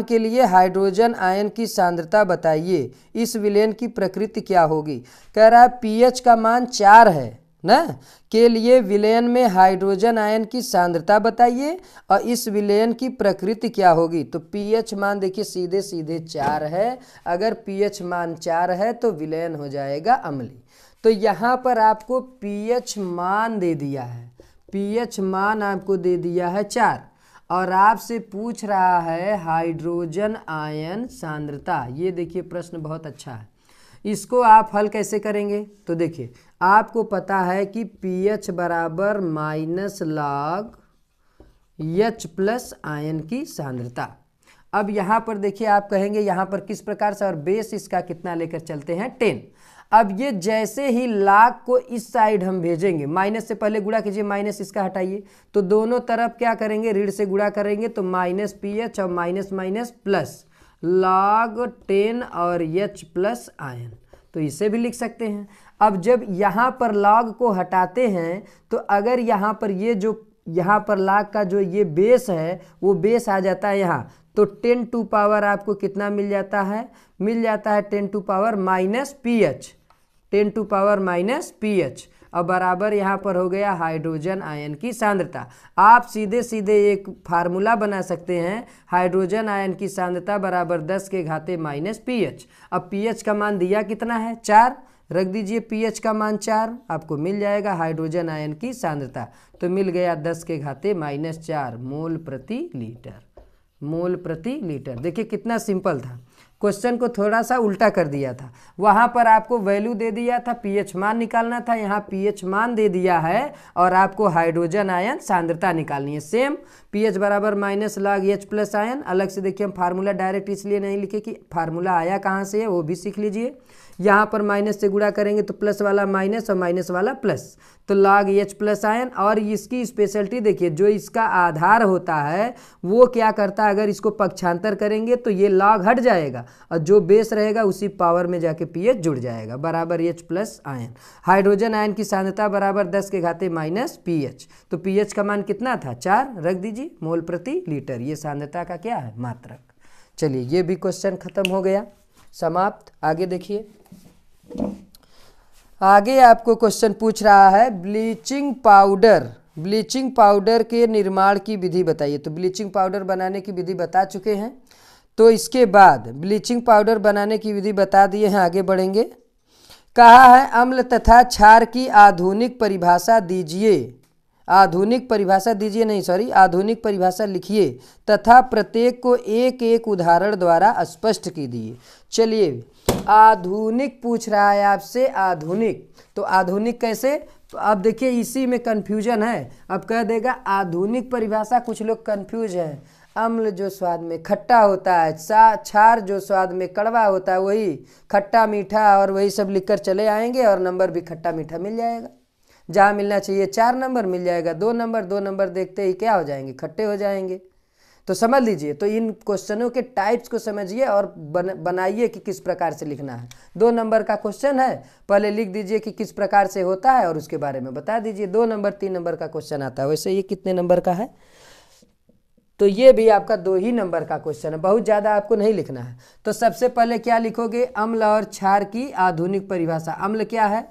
Speaker 1: के लिए हाइड्रोजन आयन की सांद्रता बताइए, इस विलयन की प्रकृति क्या होगी। कह रहा है pH का मान 4 है ना, के लिए विलयन में हाइड्रोजन आयन की सांद्रता बताइए और इस विलयन की प्रकृति क्या होगी। तो pH मान देखिए सीधे सीधे 4 है, अगर pH मान 4 है तो विलयन हो जाएगा अम्लीय। तो यहाँ पर आपको pH मान दे दिया है, pH मान आपको दे दिया है 4, और आपसे पूछ रहा है हाइड्रोजन आयन सांद्रता। ये देखिए प्रश्न बहुत अच्छा है, इसको आप हल कैसे करेंगे। तो देखिए आपको पता है कि pH बराबर -log H प्लस आयन की सांद्रता। अब यहाँ पर देखिए आप कहेंगे यहाँ पर किस प्रकार से, और बेस इसका कितना लेकर चलते हैं 10। अब ये जैसे ही log को इस साइड हम भेजेंगे, माइनस से पहले गुणा कीजिए, माइनस इसका हटाइए, तो दोनों तरफ क्या करेंगे, ऋण से गुणा करेंगे, तो -pH और माइनस माइनस प्लस log 10 और H प्लस आयन, तो इसे भी लिख सकते हैं। अब जब यहाँ पर log को हटाते हैं तो अगर यहाँ पर ये जो यहाँ पर log का जो ये बेस है वो बेस आ जाता है यहाँ, तो 10 टू पावर आपको कितना मिल जाता है, 10 to power -pH, 10 to power -pH, और बराबर यहाँ पर हो गया हाइड्रोजन आयन की सांद्रता। आप सीधे सीधे एक फार्मूला बना सकते हैं, हाइड्रोजन आयन की सांद्रता बराबर 10 के घाते -pH। अब pH का मान दिया कितना है 4, रख दीजिए pH का मान 4, आपको मिल जाएगा हाइड्रोजन आयन की सांद्रता। तो मिल गया 10 के घाते -4 मोल प्रति लीटर, मोल प्रति लीटर। देखिए कितना सिंपल था, क्वेश्चन को थोड़ा सा उल्टा कर दिया था। वहाँ पर आपको वैल्यू दे दिया था, pH मान निकालना था, यहाँ pH मान दे दिया है और आपको हाइड्रोजन आयन सांद्रता निकालनी है। सेम pH बराबर -log H प्लस आयन। अलग से देखिए हम फार्मूला डायरेक्ट इसलिए नहीं लिखे कि फार्मूला आया कहाँ से है, वो भी सीख लीजिए। यहाँ पर माइनस से गुणा करेंगे तो प्लस वाला माइनस और माइनस वाला प्लस, तो log H प्लस आयन। और इसकी स्पेशलिटी देखिए, जो इसका आधार होता है वो क्या करता है, अगर इसको पक्षांतर करेंगे तो ये log हट जाएगा और जो बेस रहेगा उसी पावर में जाके pH जुड़ जाएगा, बराबर H plus ion. Hydrogen ion की सांद्रता बराबर 10 के घाते माइनस pH, तो pH का मान कितना था 4, रख दीजिए मोल प्रति लीटर। ये सांद्रता का क्या है, मात्रक। चलिए ये भी क्वेश्चन खत्म हो गया, समाप्त। आगे देखिए, आगे आपको क्वेश्चन पूछ रहा है ब्लीचिंग पाउडर के निर्माण की विधि बताइए। तो ब्लीचिंग पाउडर बनाने की विधि बता चुके हैं, तो इसके बाद ब्लीचिंग पाउडर बनाने की विधि बता दिए हैं, आगे बढ़ेंगे। कहा है अम्ल तथा क्षार की आधुनिक परिभाषा दीजिए, आधुनिक परिभाषा लिखिए तथा प्रत्येक को एक एक उदाहरण द्वारा स्पष्ट कीजिए। चलिए, आधुनिक पूछ रहा है आपसे, आधुनिक, तो आधुनिक कैसे, तो अब देखिए इसी में कन्फ्यूजन है। अब कह देगा आधुनिक परिभाषा, कुछ लोग कन्फ्यूज हैं। अम्ल जो स्वाद में खट्टा होता है, क्षार जो स्वाद में कड़वा होता है, वही खट्टा मीठा और वही सब लिखकर चले आएंगे और नंबर भी खट्टा मीठा मिल जाएगा। जहाँ मिलना चाहिए 4 नंबर मिल जाएगा 2 नंबर, 2 नंबर देखते ही क्या हो जाएंगे, खट्टे हो जाएंगे। तो समझ लीजिए, तो इन क्वेश्चनों के टाइप्स को समझिए और बनाइए कि किस प्रकार से लिखना है। 2 नंबर का क्वेश्चन है, पहले लिख दीजिए कि किस प्रकार से होता है और उसके बारे में बता दीजिए। 2 नंबर 3 नंबर का क्वेश्चन आता है। वैसे ये कितने नंबर का है, तो ये भी आपका 2 ही नंबर का क्वेश्चन है, बहुत ज़्यादा आपको नहीं लिखना है। तो सबसे पहले क्या लिखोगे, अम्ल और क्षार की आधुनिक परिभाषा। अम्ल क्या है,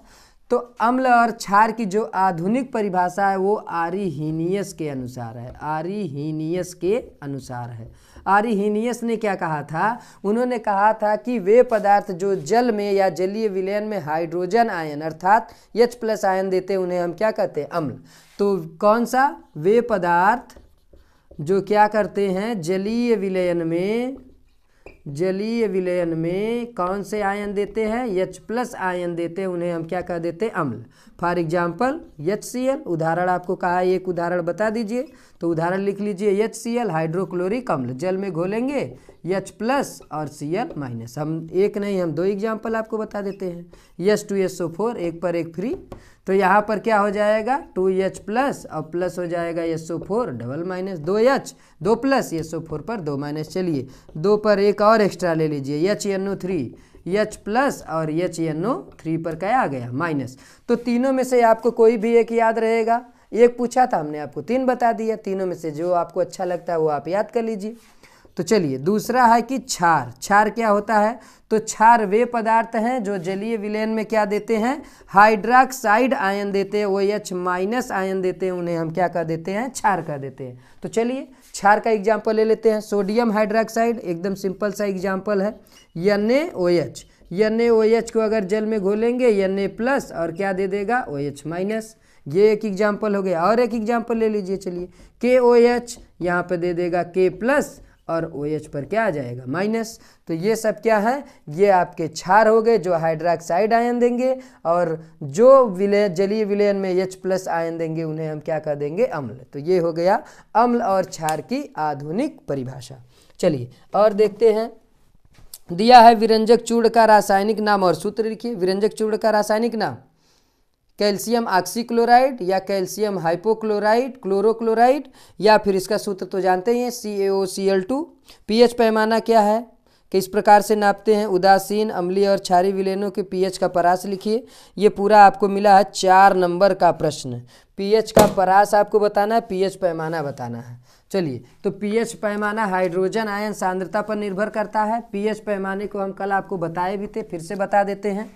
Speaker 1: तो अम्ल और क्षार की जो आधुनिक परिभाषा है वो आरिहीनियस के अनुसार है, आरिहीनियस के अनुसार है। आरिहीनियस ने क्या कहा था, उन्होंने कहा था कि वे पदार्थ जो जल में या जलीय विलयन में हाइड्रोजन आयन अर्थात H प्लस आयन देते हैं उन्हें हम क्या कहते हैं, अम्ल। तो कौन सा, वे पदार्थ जो क्या करते हैं, जलीय विलयन में कौन से आयन देते हैं, H प्लस आयन देते हैं, उन्हें हम क्या कह देते हैं, अम्ल। फॉर एग्जाम्पल HCl, उदाहरण आपको कहा है, एक उदाहरण बता दीजिए। तो उदाहरण लिख लीजिए, HCl हाइड्रोक्लोरिक अम्ल, जल में घोलेंगे H प्लस और Cl माइनस। हम एक नहीं, हम 2 एग्जाम्पल आपको बता देते हैं। H2SO4, एक पर एक फ्री, तो यहाँ पर क्या हो जाएगा 2H प्लस और प्लस हो जाएगा SO4 double minus, 2H 2 plus SO4 पर 2 माइनस। चलिए 2 पर एक और एक्स्ट्रा ले लीजिए, HNO3, H प्लस और HNO3 पर क्या आ गया, माइनस। तो तीनों में से आपको कोई भी एक याद रहेगा। एक पूछा था हमने, आपको 3 बता दिया, तीनों में से जो आपको अच्छा लगता है वो आप याद कर लीजिए। तो चलिए दूसरा है कि क्षार। क्षार क्या होता है, तो क्षार वे पदार्थ हैं जो जलीय विलयन में क्या देते हैं, हाइड्रोक्साइड आयन देते हैं, वो H माइनस आयन देते हैं, उन्हें हम क्या कर देते हैं, क्षार कर देते हैं। तो चलिए क्षार का एग्जाम्पल ले लेते हैं। सोडियम हाइड्रोक्साइड, एकदम सिंपल सा एग्जाम्पल है, NaOH। NaOH को अगर जल में घोलेंगे Na प्लस और क्या दे देगा, OH माइनस। ये एक एग्जाम्पल हो गया। और एक एग्जाम्पल ले लीजिए, चलिए KOH, यहाँ पे दे देगा K प्लस और OH पर क्या आ जाएगा, माइनस। तो ये सब क्या है, ये आपके क्षार हो गए जो हाइड्रोक्साइड आयन देंगे, और जो जलीय विलयन में H प्लस आयन देंगे उन्हें हम क्या कर देंगे, अम्ल। तो ये हो गया अम्ल और क्षार की आधुनिक परिभाषा। चलिए और देखते हैं, दिया है विरंजक चूर्ण का रासायनिक नाम और सूत्र लिखिए। विरंजक चूर्ण का रासायनिक नाम कैल्शियम ऑक्सीक्लोराइड या कैल्शियम हाइपोक्लोराइड, क्लोरोक्लोराइड, या फिर इसका सूत्र तो जानते ही हैं CaOCl2। pH पैमाना क्या है, किस प्रकार से नापते हैं, उदासीन, अम्लीय और क्षारीय विलयनों के pH का परास लिखिए। ये पूरा आपको मिला है 4 नंबर का प्रश्न। pH का परास आपको बताना है, pH पैमाना बताना है। चलिए, तो pH पैमाना हाइड्रोजन आयन सांद्रता पर निर्भर करता है। pH पैमाने को हम कल आपको बताए भी थे, फिर से बता देते हैं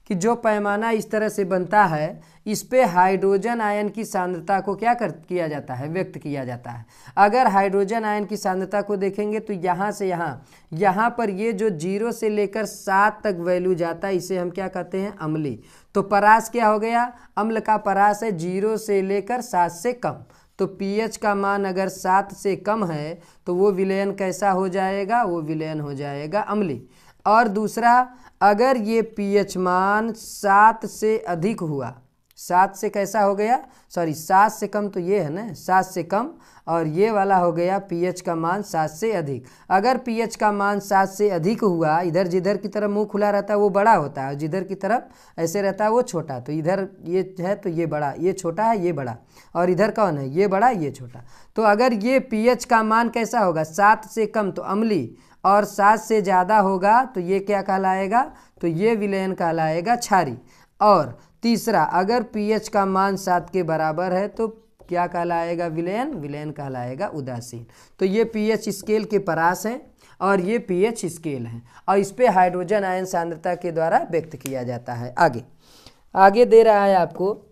Speaker 1: कि जो पैमाना इस तरह से बनता है, इस पे हाइड्रोजन आयन की सांद्रता को क्या किया जाता है, व्यक्त किया जाता है। अगर हाइड्रोजन आयन की सांद्रता को देखेंगे तो यहाँ से यहाँ पर ये जो 0 से लेकर 7 तक वैल्यू जाता है, इसे हम क्या कहते हैं, अम्ली। तो परास क्या हो गया, अम्ल का परास है 0 से लेकर 7 से कम। तो pH का मान अगर 7 से कम है तो वो विलयन कैसा हो जाएगा, वो विलयन हो जाएगा अम्ली। और दूसरा, अगर ये pH मान 7 से अधिक हुआ, 7 से कैसा हो गया, सॉरी 7 से कम तो ये है ना, 7 से कम, और ये वाला हो गया pH का मान 7 से अधिक। अगर pH का मान 7 से अधिक हुआ, इधर जिधर की तरफ मुंह खुला रहता है वो बड़ा होता है, और जिधर की तरफ ऐसे रहता है वो छोटा। तो इधर ये है तो ये बड़ा, ये छोटा है ये बड़ा, और इधर कौन है, ये बड़ा ये छोटा। तो अगर ये pH का मान कैसा होगा, 7 से कम तो अम्लीय, और 7 से ज़्यादा होगा तो ये क्या कहलाएगा, तो ये विलयन कहलाएगा क्षारी। और तीसरा, अगर pH का मान 7 के बराबर है तो क्या कहलाएगा, विलयन, विलयन कहलाएगा उदासीन। तो ये pH स्केल के परास हैं और ये pH स्केल हैं, और इस पे हाइड्रोजन आयन सांद्रता के द्वारा व्यक्त किया जाता है। आगे दे रहा है आपको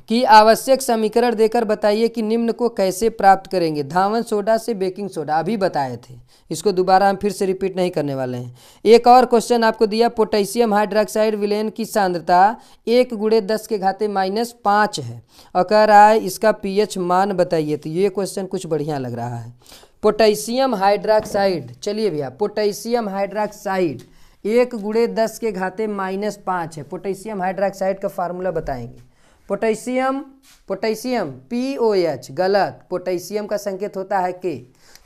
Speaker 1: कि आवश्यक समीकरण देकर बताइए कि निम्न को कैसे प्राप्त करेंगे। धावन सोडा से बेकिंग सोडा अभी बताए थे, इसको दोबारा हम फिर से रिपीट नहीं करने वाले हैं। एक और क्वेश्चन आपको दिया, पोटेशियम हाइड्रोक्साइड विलयन की सांद्रता 1 × 10⁻⁵ है और कह रहा है इसका pH मान बताइए। तो ये क्वेश्चन कुछ बढ़िया लग रहा है। पोटेशियम हाइड्रोक्साइड, चलिए भैया, पोटेशियम हाइड्रोक्साइड 1 × 10⁻⁵ है। पोटेशियम हाइड्रोक्साइड का फार्मूला बताएंगे। पोटेशियम POH, गलत, पोटेशियम का संकेत होता है K।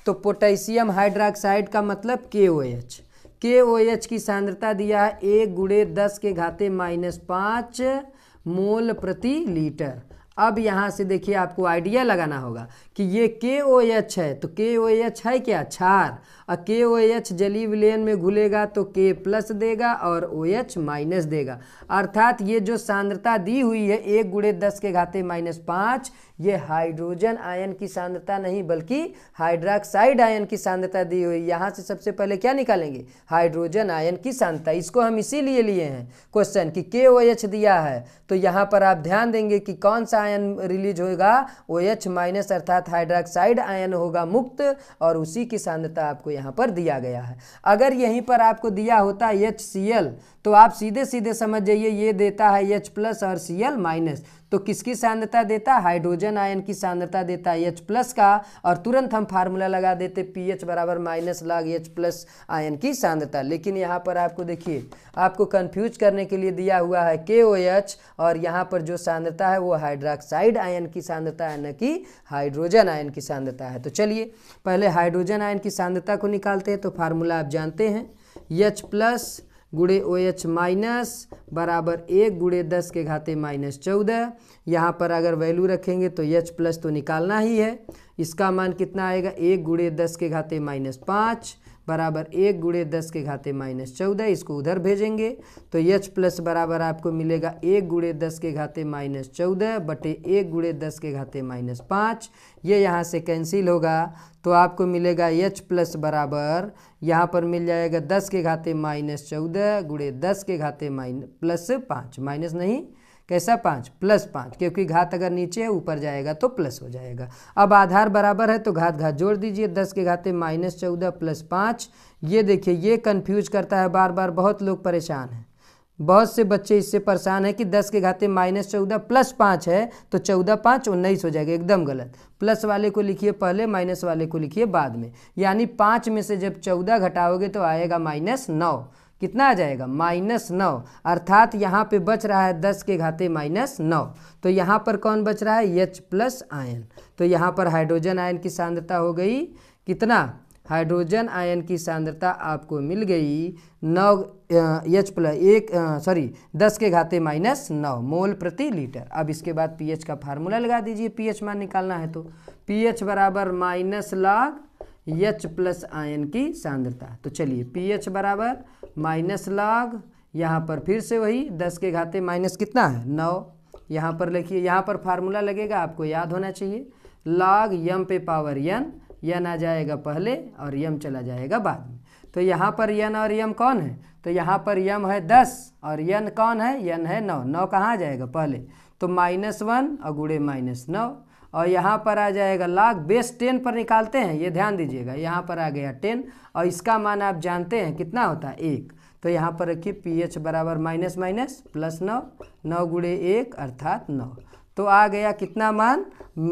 Speaker 1: तो पोटेशियम हाइड्रोक्साइड का मतलब KOH। KOH की सांद्रता दिया है 1 × 10⁻⁵ मोल प्रति लीटर। अब यहाँ से देखिए आपको आइडिया लगाना होगा कि ये KOH है, तो KOH है क्या, क्षार, और KOH जलीय विलयन में घुलेगा तो K+ देगा और OH- देगा। अर्थात ये जो सांद्रता दी हुई है 1 × 10⁻⁵, ये हाइड्रोजन आयन की सांद्रता नहीं बल्कि हाइड्रोक्साइड आयन की सांद्रता दी हुई। यहाँ से सबसे पहले क्या निकालेंगे, हाइड्रोजन आयन की सांद्रता। इसको हम इसीलिए लिए हैं क्वेश्चन कि KOH दिया है, तो यहाँ पर आप ध्यान देंगे कि कौन सा आयन रिलीज होगा, OH- अर्थात हाइड्रोक्साइड आयन होगा मुक्त, और उसी की सांद्रता आपको यहाँ पर दिया गया है। अगर यहीं पर आपको दिया होता HCl तो आप सीधे सीधे समझ जाइए ये देता है H+ और Cl-, तो किसकी सांद्रता देता है, हाइड्रोजन आयन की सांद्रता देता है H+ का, और तुरंत हम फार्मूला लगा देते pH बराबर -log H+ आयन की सांद्रता। लेकिन यहाँ पर आपको देखिए, आपको कंफ्यूज करने के लिए दिया हुआ है KOH, और यहाँ पर जो सांद्रता है वो हाइड्रोक्साइड आयन की सांद्रता है, न कि हाइड्रोजन आयन की सांद्रता है। तो चलिए पहले हाइड्रोजन आयन की सांद्रता को निकालते हैं। तो फार्मूला आप जानते हैं, H+ × OH- बराबर 1 × 10⁻⁻14। यहाँ पर अगर वैल्यू रखेंगे तो H+ तो निकालना ही है, इसका मान कितना आएगा, 1 × 10⁻⁵ बराबर 1 × 10⁻⁻14। इसको उधर भेजेंगे तो H+ बराबर आपको मिलेगा 1 × 10⁻⁻14 बटे 1 × 10⁻⁻5। ये यहाँ से कैंसिल होगा तो आपको मिलेगा H+ बराबर यहाँ पर मिल जाएगा 10⁻⁻14 × 10⁻+5, माइनस नहीं, कैसा 5 +5, क्योंकि घात अगर नीचे है ऊपर जाएगा तो प्लस हो जाएगा। अब आधार बराबर है तो घात घात जोड़ दीजिए, 10⁻⁻14 + 5। ये देखिए ये कंफ्यूज करता है बार बार, बहुत लोग परेशान हैं, बहुत से बच्चे इससे परेशान है कि 10⁻⁻14 + 5 है तो 14 × 5 = 19 हो जाएगा। एकदम गलत, प्लस वाले को लिखिए पहले, माइनस वाले को लिखिए बाद में। यानी 5 में से जब 14 घटाओगे तो आएगा -9। कितना आ जाएगा, -9। अर्थात यहाँ पे बच रहा है 10⁻⁻9। तो यहाँ पर कौन बच रहा है, H+ आयन। तो यहाँ पर हाइड्रोजन आयन की सांद्रता हो गई कितना, हाइड्रोजन आयन की सांद्रता आपको मिल गई 10⁻⁻9 मोल प्रति लीटर। अब इसके बाद pH का फार्मूला लगा दीजिए, pH मान निकालना है तो pH बराबर -log H+ आयन की सांद्रता। तो चलिए pH बराबर -log, यहाँ पर फिर से वही 10⁻⁻ कितना है 9, यहाँ पर लिखिए, यहाँ पर फार्मूला लगेगा आपको याद होना चाहिए, log m पे पावर n, n आ जाएगा पहले और m चला जाएगा बाद में। तो यहाँ पर n और m कौन है, तो यहाँ पर m है 10 और n कौन है, n है 9। 9 कहाँ आ जाएगा पहले, तो -1 और × -9, और यहाँ पर आ जाएगा log बेस 10 पर निकालते हैं, ये ध्यान दीजिएगा, यहाँ पर आ गया 10 और इसका मान आप जानते हैं कितना होता है 1। तो यहाँ पर रखिए pH बराबर -−+9, 9 × 1 अर्थात 9। तो आ गया कितना मान,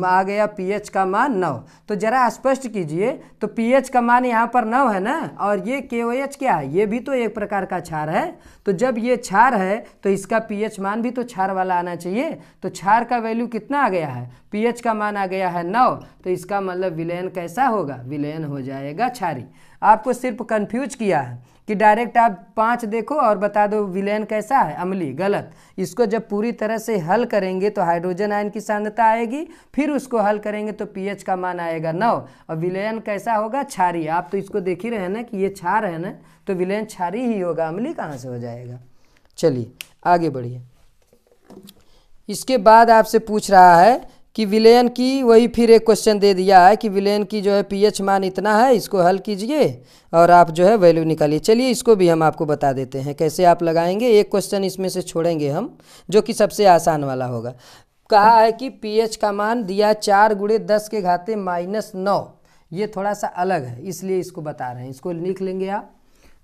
Speaker 1: आ गया pH का मान 9। तो जरा स्पष्ट कीजिए, तो pH का मान यहाँ पर 9 है ना, और ये KOH क्या है, ये भी तो एक प्रकार का क्षार है। तो जब ये क्षार है तो इसका pH मान भी तो क्षार वाला आना चाहिए। तो क्षार का वैल्यू कितना आ गया है, pH का मान आ गया है 9। तो इसका मतलब विलयन कैसा होगा, विलयन हो जाएगा क्षारी। आपको सिर्फ कंफ्यूज किया है कि डायरेक्ट आप 5 देखो और बता दो विलयन कैसा है, अम्लीय, गलत। इसको जब पूरी तरह से हल करेंगे तो हाइड्रोजन आयन की सांद्रता आएगी, फिर उसको हल करेंगे तो pH का मान आएगा 9, और विलयन कैसा होगा, क्षारी। आप तो इसको देख ही रहे हैं ना कि ये क्षार है ना, तो विलयन क्षारी ही होगा, अम्लीय कहाँ से हो जाएगा। चलिए आगे बढ़िए। इसके बाद आपसे पूछ रहा है कि विलयन की, वही फिर एक क्वेश्चन दे दिया है कि विलयन की जो है pH मान इतना है, इसको हल कीजिए और आप जो है वैल्यू निकालिए। चलिए इसको भी हम आपको बता देते हैं कैसे आप लगाएंगे। एक क्वेश्चन इसमें से छोड़ेंगे हम, जो कि सबसे आसान वाला होगा। कहा है कि pH का मान दिया 4 × 10⁻⁻9। ये थोड़ा सा अलग है, इसलिए इसको बता रहे हैं, इसको लिख लेंगे आप।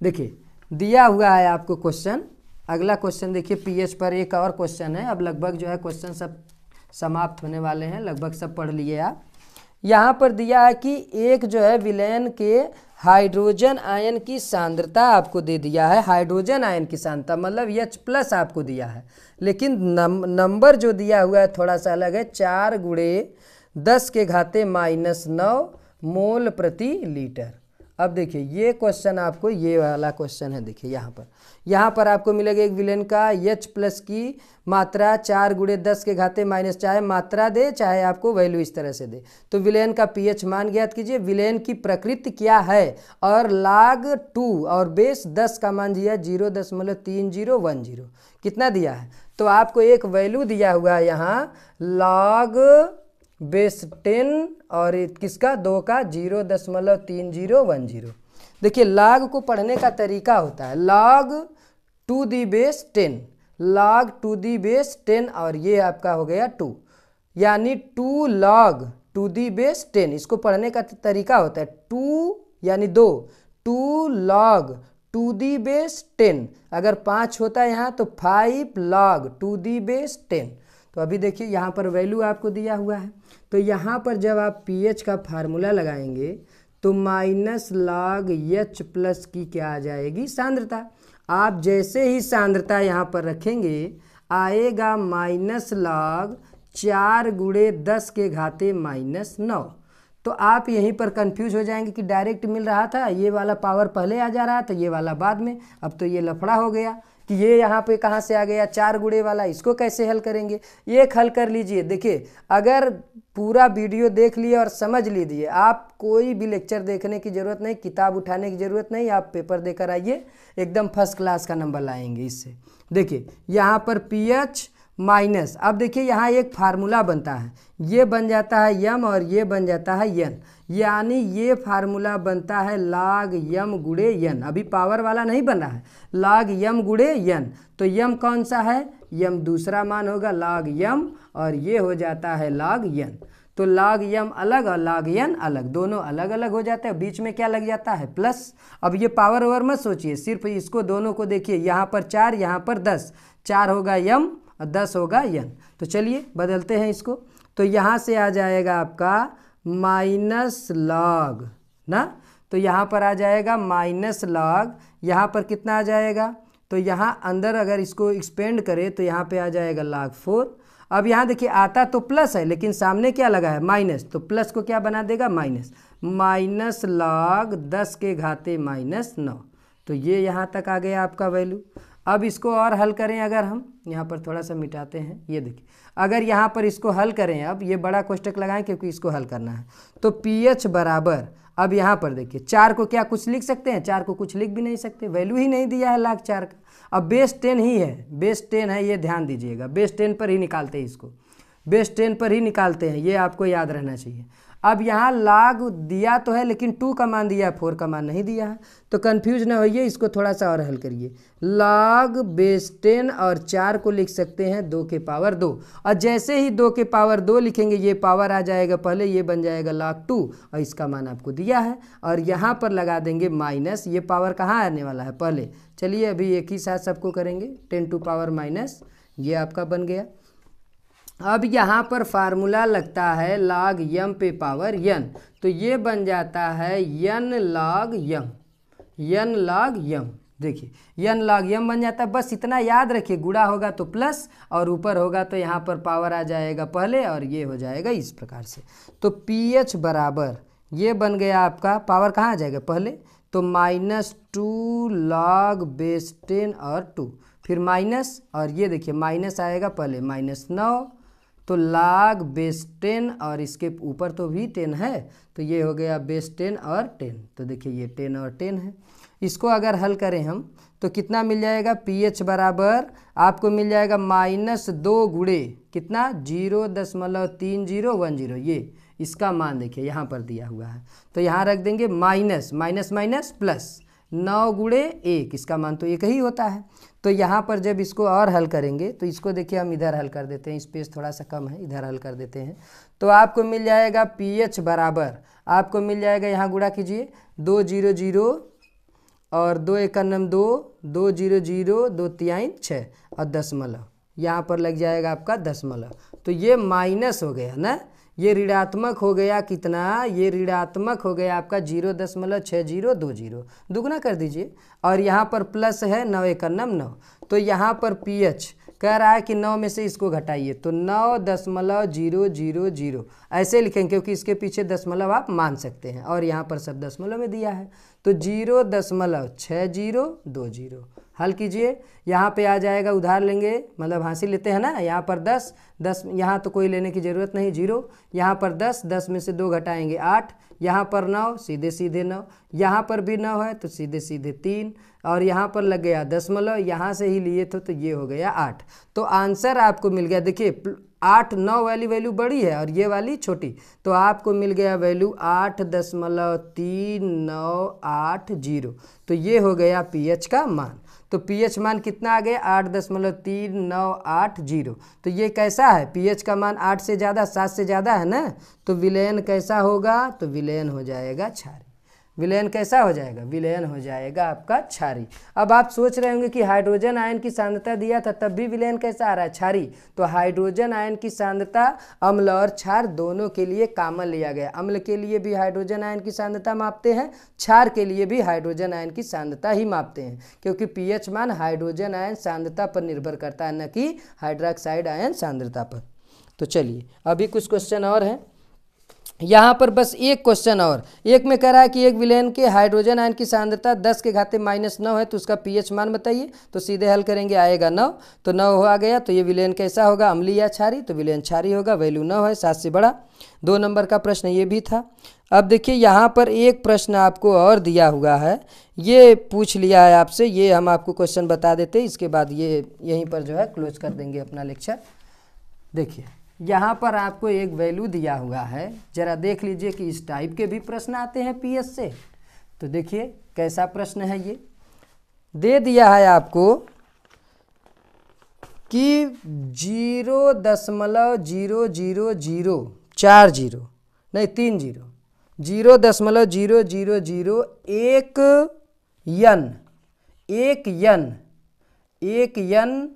Speaker 1: देखिए दिया हुआ है आपको क्वेश्चन। अगला क्वेश्चन देखिए, pH पर एक और क्वेश्चन है। अब लगभग जो है क्वेश्चन सब समाप्त होने वाले हैं, लगभग सब पढ़ लिए आप। यहाँ पर दिया है कि एक जो है विलयन के हाइड्रोजन आयन की सांद्रता आपको दे दिया है। हाइड्रोजन आयन की सांद्रता मतलब H+ आपको दिया है, लेकिन नंबर जो दिया हुआ है थोड़ा सा अलग है। 4 × 10⁻⁻9 मोल प्रति लीटर। अब देखिए ये क्वेश्चन आपको, ये वाला क्वेश्चन है, देखिए यहाँ पर आपको मिलेगा एक विलयन का H+ की मात्रा 4 × 10⁻⁻, चाहे मात्रा दे चाहे आपको वैल्यू इस तरह से दे। तो विलयन का pH मान ज्ञात कीजिए, विलयन की प्रकृति क्या है, और log 2 और बेस 10 का मान दिया 0.3010। कितना दिया है, तो आपको एक वैल्यू दिया हुआ है यहाँ log बेस 10 और किसका 2 का 0.3010। देखिए log को पढ़ने का तरीका होता है log to the base 10, log to the base 10, और ये आपका हो गया 2, यानी 2 log टू दी बेस 10। इसको पढ़ने का तरीका होता है 2 यानी 2, 2 log टू दी बेस 10। अगर 5 होता है यहाँ तो 5 log टू दी बेस 10। तो अभी देखिए यहाँ पर वैल्यू आपको दिया हुआ है। तो यहाँ पर जब आप pH का फार्मूला लगाएंगे तो -log H+ की क्या आ जाएगी, सांद्रता। आप जैसे ही सांद्रता यहाँ पर रखेंगे आएगा -log 4 × 10⁻⁻9। तो आप यहीं पर कंफ्यूज हो जाएंगे कि डायरेक्ट मिल रहा था, ये वाला पावर पहले आ जा रहा था, ये वाला बाद में। अब तो ये लफड़ा हो गया कि ये यहाँ पे कहाँ से आ गया 4 गुणे वाला, इसको कैसे हल करेंगे। एक हल कर लीजिए। देखिए अगर पूरा वीडियो देख लिए और समझ लीजिए, आप कोई भी लेक्चर देखने की ज़रूरत नहीं, किताब उठाने की ज़रूरत नहीं, आप पेपर देकर आइए, एकदम फर्स्ट क्लास का नंबर लाएंगे इससे। देखिए यहाँ पर pH माइनस, अब देखिए यहाँ एक फार्मूला बनता है, ये बन जाता है m और ये बन जाता है n, यानी ये फार्मूला बनता है log m × n। अभी पावर वाला नहीं बन रहा है, log m × n। तो m कौन सा है, m दूसरा मान होगा log m, और ये हो जाता है log n। तो log m अलग और log n अलग, दोनों अलग अलग हो जाते हैं, बीच में क्या लग जाता है प्लस। अब ये पावर ओवर मत सोचिए, सिर्फ इसको दोनों को देखिए, यहाँ पर 4 यहाँ पर 10, 4 होगा m और 10 होगा n। तो चलिए बदलते हैं इसको। तो यहाँ से आ जाएगा आपका -log ना, तो यहाँ पर आ जाएगा -log, यहाँ पर कितना आ जाएगा, तो यहाँ अंदर अगर इसको एक्सपेंड करें तो यहाँ पे आ जाएगा log 4। अब यहाँ देखिए आता तो प्लस है, लेकिन सामने क्या लगा है माइनस, तो प्लस को क्या बना देगा माइनस, -log 10⁻⁻9। तो ये यहाँ तक आ गया आपका वैल्यू। अब इसको और हल करें, अगर हम यहाँ पर थोड़ा सा मिटाते हैं, ये देखिए अगर यहाँ पर इसको हल करें, अब ये बड़ा कोष्टक लगाएं क्योंकि इसको हल करना है। तो pH बराबर, अब यहाँ पर देखिए 4 को क्या कुछ लिख सकते हैं, 4 को कुछ लिख भी नहीं सकते, वैल्यू ही नहीं दिया है log 4 का। अब बेस 10 ही है, बेस 10 है, ये ध्यान दीजिएगा, बेस 10 पर ही निकालते हैं इसको, बेस 10 पर ही निकालते हैं, ये आपको याद रहना चाहिए। अब यहाँ log दिया तो है, लेकिन 2 का मान दिया है, 4 का मान नहीं दिया है, तो कंफ्यूज ना होइए, इसको थोड़ा सा और हल करिए। log बेस 10 और 4 को लिख सकते हैं 2 के पावर 2, और जैसे ही 2 के पावर 2 लिखेंगे ये पावर आ जाएगा पहले, ये बन जाएगा log 2, और इसका मान आपको दिया है, और यहाँ पर लगा देंगे माइनस, ये पावर कहाँ आने वाला है पहले। चलिए अभी एक ही साथ सबको करेंगे, 10⁻⁻, ये आपका बन गया। अब यहाँ पर फार्मूला लगता है log m पे पावर n, तो ये बन जाता है n log m, n log m। देखिए n log m बन जाता है। बस इतना याद रखिए, गुणा होगा तो प्लस और ऊपर होगा तो यहाँ पर पावर आ जाएगा पहले और ये हो जाएगा इस प्रकार से। तो pH बराबर ये बन गया आपका, पावर कहाँ आ जाएगा पहले, तो -2 log बेस 10 और 2, फिर माइनस और ये देखिए माइनस आएगा पहले -9, तो log बेस 10 और इसके ऊपर तो भी 10 है, तो ये हो गया बेस 10 और 10। तो देखिए ये 10 और 10 है। इसको अगर हल करें हम तो कितना मिल जाएगा, pH बराबर आपको मिल जाएगा -2 गुणे कितना 0.3010, ये इसका मान देखिए यहाँ पर दिया हुआ है, तो यहाँ रख देंगे माइनस माइनस माइनस प्लस 9 गुणे 1, इसका मान तो एक ही होता है। तो यहाँ पर जब इसको और हल करेंगे तो इसको देखिए हम इधर हल कर देते हैं, स्पेस थोड़ा सा कम है, इधर हल कर देते हैं। तो आपको मिल जाएगा pH बराबर, आपको मिल जाएगा, यहाँ गुणा कीजिए 2 0 0 और 2 1 2 2 0 0 2 3 6 और दशमलव, यहाँ पर लग जाएगा आपका दशमलव। तो ये माइनस हो गया ना, ये ऋणात्मक हो गया कितना, ये ऋणात्मक हो गया आपका 0.6020, दुगना कर दीजिए और यहाँ पर प्लस है 9 1 9। तो यहाँ पर pH कह रहा है कि 9 में से इसको घटाइए, तो 9.000 ऐसे लिखेंगे क्योंकि इसके पीछे दशमलव आप मान सकते हैं और यहाँ पर सब दशमलव में दिया है, तो 0.6020। हल कीजिए, यहाँ पे आ जाएगा, उधार लेंगे मतलब हासिल लेते हैं ना, यहाँ पर 10 10, यहाँ तो कोई लेने की ज़रूरत नहीं, 0, यहाँ पर 10 10 में से 2 घटाएंगे 8, यहाँ पर 9 सीधे सीधे 9, यहाँ पर भी 9 है तो सीधे सीधे 3 और यहाँ पर लग गया दशमलव, यहाँ से ही लिए थे तो ये हो गया 8। तो आंसर आपको मिल गया, देखिए 8 9 वाली वैल्यू बड़ी है और ये वाली छोटी, तो आपको मिल गया वैल्यू 8.3980। तो ये हो गया pH का मान। तो pH मान कितना आ गया, 8.3980। तो ये कैसा है, pH का मान 8 से ज़्यादा 7 से ज़्यादा है ना, तो विलयन कैसा होगा, तो विलयन हो जाएगा क्षारी। विलयन कैसा हो जाएगा, विलयन हो जाएगा आपका क्षारी। अब आप सोच रहे होंगे कि हाइड्रोजन आयन की सांद्रता दिया था तब भी विलयन कैसा आ रहा है, क्षारी। तो हाइड्रोजन आयन की सांद्रता अम्ल और क्षार दोनों के लिए कॉमन लिया गया। अम्ल के लिए भी हाइड्रोजन आयन की सांद्रता मापते हैं, क्षार के लिए भी हाइड्रोजन आयन की सांद्रता ही मापते हैं, क्योंकि pH मान हाइड्रोजन आयन सांद्रता पर निर्भर करता है, न कि हाइड्रोक्साइड आयन सांद्रता पर। तो चलिए अभी कुछ क्वेश्चन और हैं, यहाँ पर बस एक क्वेश्चन और, एक में कह रहा है कि एक विलयन के हाइड्रोजन आयन की सांद्रता 10 के घाते -9 है, तो उसका pH मान बताइए। तो सीधे हल करेंगे, आएगा 9, तो 9 आ गया, तो ये विलयन कैसा होगा, अम्लीय या क्षारी, तो विलयन क्षारी होगा, वैल्यू 9 है, 7 से बड़ा। 2 नंबर का प्रश्न ये भी था। अब देखिए यहाँ पर एक प्रश्न आपको और दिया हुआ है, ये पूछ लिया है आपसे, ये हम आपको क्वेश्चन बता देते, इसके बाद ये यहीं पर जो है क्लोज कर देंगे अपना लेक्चर। देखिए यहाँ पर आपको एक वैल्यू दिया हुआ है, जरा देख लीजिए कि इस टाइप के भी प्रश्न आते हैं pH से। तो देखिए कैसा प्रश्न है, ये दे दिया है आपको कि 0.0040 नहीं 30 0.00001 n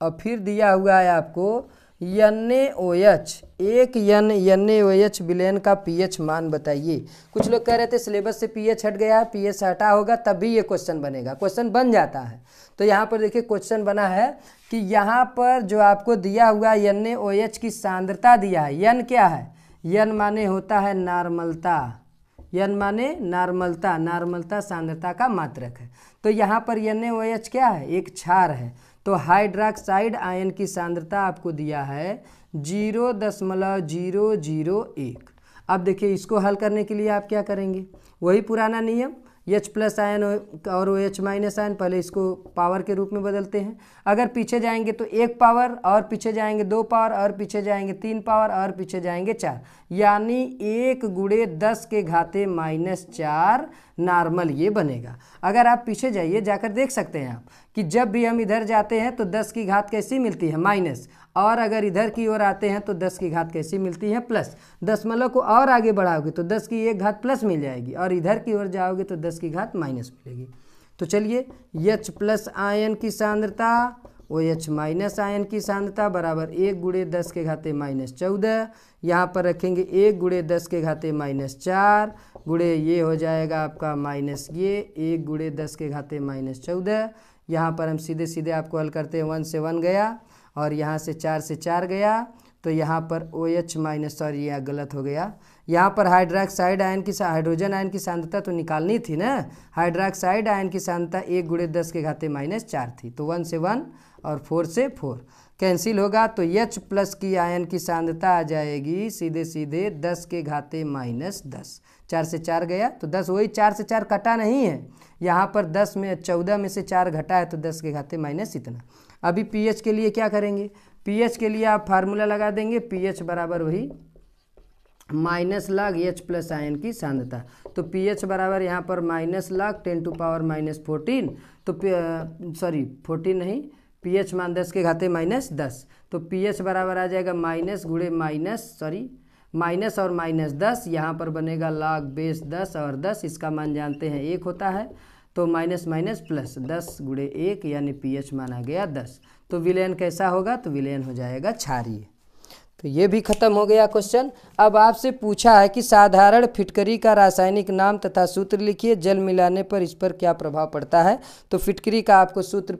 Speaker 1: और फिर दिया हुआ है आपको NaOH, एक NaOH विलयन का pH मान बताइए। कुछ लोग कह रहे थे सिलेबस से pH हट गया है, pH हटा होगा तब भी ये क्वेश्चन बनेगा, क्वेश्चन बन जाता है। तो यहाँ पर देखिए क्वेश्चन बना है कि यहाँ पर जो आपको दिया हुआ NaOH की सांद्रता दिया है, N क्या है, N माने होता है नॉर्मलता, N माने नॉर्मलता, नॉर्मलता सांद्रता का मात्रक है। तो यहाँ पर NaOH क्या है, एक क्षार है। तो हाइड्रोक्साइड आयन की सांद्रता आपको दिया है 0.001। अब देखिए इसको हल करने के लिए आप क्या करेंगे, वही पुराना नियम, H+ आयन और OH- आयन, पहले इसको पावर के रूप में बदलते हैं। अगर पीछे जाएंगे तो 1 पावर और पीछे जाएंगे 2 पावर और पीछे जाएंगे 3 पावर और पीछे जाएंगे 4, यानी 1 गुणे 10 के घाते -4 नॉर्मल ये बनेगा। अगर आप पीछे जाइए, जाकर देख सकते हैं आप कि जब भी हम इधर जाते हैं तो 10 की घात कैसी मिलती है, माइनस, और अगर इधर की ओर आते हैं तो 10 की घात कैसी मिलती है, प्लस। दशमलव को और आगे बढ़ाओगे तो 10 की 1 घात प्लस मिल जाएगी, और इधर की ओर जाओगे तो 10 की घात माइनस मिलेगी। तो चलिए H+ आयन की सांद्रता OH माइनस आयन की सांद्रता बराबर 1 गुणे 10 के घाते -14। यहाँ पर रखेंगे 1 गुणे 10 के घाते -4 गुणे ये हो जाएगा आपका माइनस ये 1 गुणे 10 के घाते -14। यहाँ पर हम सीधे सीधे आपको हल करते हैं, 1 से 1 गया और यहाँ से 4 से 4 गया, तो यहाँ पर OH माइनस, सॉरी यह गलत हो गया, यहाँ पर हाइड्रोक्साइड आयन की हाइड्रोजन आयन की सांद्रता तो निकालनी थी ना। हाइड्रोक्साइड आयन की सांद्रता 1 गुणे 10 के घाते -4 थी, तो 1 से 1 और 4 से 4 कैंसिल होगा, तो H प्लस की आयन की सांद्रता आ जाएगी सीधे सीधे 10 के घाते -10। 4 से 4 गया तो 10, वही 4 से 4 कटा नहीं है, यहाँ पर 10 में 14 में से 4 घटा है तो 10 के घाते माइनस इतना। अभी pH के लिए क्या करेंगे, pH के लिए आप फार्मूला लगा देंगे, pH बराबर वही minus log H plus ion की सांद्रता, तो pH बराबर यहाँ पर माइनस log 10⁻14, तो सॉरी 14 नहीं, pH मान 10 के घाते -10, तो pH बराबर आ जाएगा माइनस गुणे माइनस, सॉरी माइनस और -10, यहाँ पर बनेगा log बेस 10 और 10, इसका मान जानते हैं 1 होता है, तो माइनस माइनस प्लस 10 गुणे 1 यानी pH माना गया 10। तो विलयन कैसा होगा, तो विलयन हो जाएगा क्षारीय। तो ये भी खत्म हो गया क्वेश्चन। अब आपसे पूछा है कि साधारण फिटकरी का रासायनिक नाम तथा सूत्र लिखिए, जल मिलाने पर इस पर क्या प्रभाव पड़ता है। तो फिटकरी का आपको सूत्र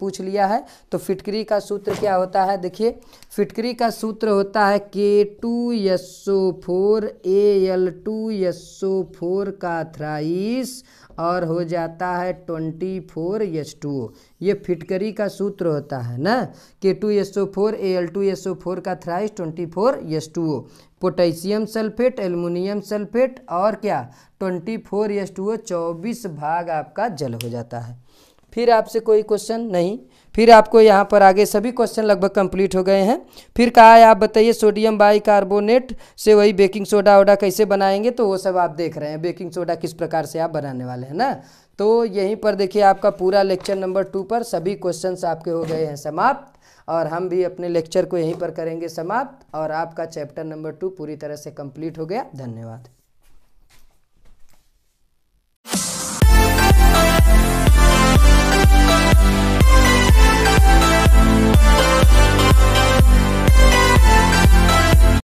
Speaker 1: पूछ लिया है, तो फिटकरी का सूत्र क्या होता है, देखिए फिटकरी का सूत्र होता है K2SO4 Al2SO4 का थ्राइस और हो जाता है 24H2O। ये फिटकरी का सूत्र होता है ना, K2SO4 Al2SO4 का thrice 24H2O, potassium sulphate, aluminium sulphate और क्या 24H2O, 24 भाग आपका जल हो जाता है। फिर आपसे कोई क्वेश्चन नहीं, फिर आपको यहाँ पर आगे सभी क्वेश्चन लगभग कंप्लीट हो गए हैं। फिर कहा है आप बताइए सोडियम बाइकार्बोनेट से वही बेकिंग सोडा वोडा कैसे बनाएंगे, तो वो सब आप देख रहे हैं, बेकिंग सोडा किस प्रकार से आप बनाने वाले हैं ना। तो यहीं पर देखिए आपका पूरा लेक्चर नंबर 2 पर सभी क्वेश्चंस आपके हो गए हैं समाप्त, और हम भी अपने लेक्चर को यहीं पर करेंगे समाप्त, और आपका चैप्टर नंबर 2 पूरी तरह से कंप्लीट हो गया। धन्यवाद।